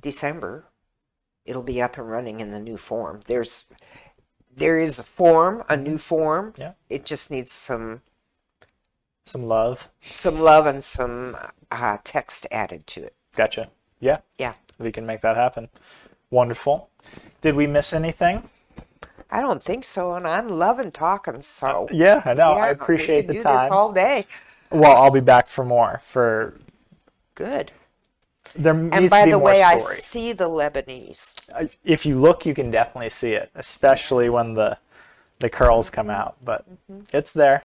December, it'll be up and running in the new form. There is a form, a new form. Yeah. It just needs some love. Some love and some text added to it. Gotcha. Yeah. Yeah. We can make that happen. Wonderful. Did we miss anything? I don't think so, and I'm loving talking, so. Yeah, I know. I appreciate the time. We can do this all day. Well, I'll be back for more. Good. There needs to be more story. And by the way, I see the Lebanese. If you look, you can definitely see it, especially when the curls come out. But it's there.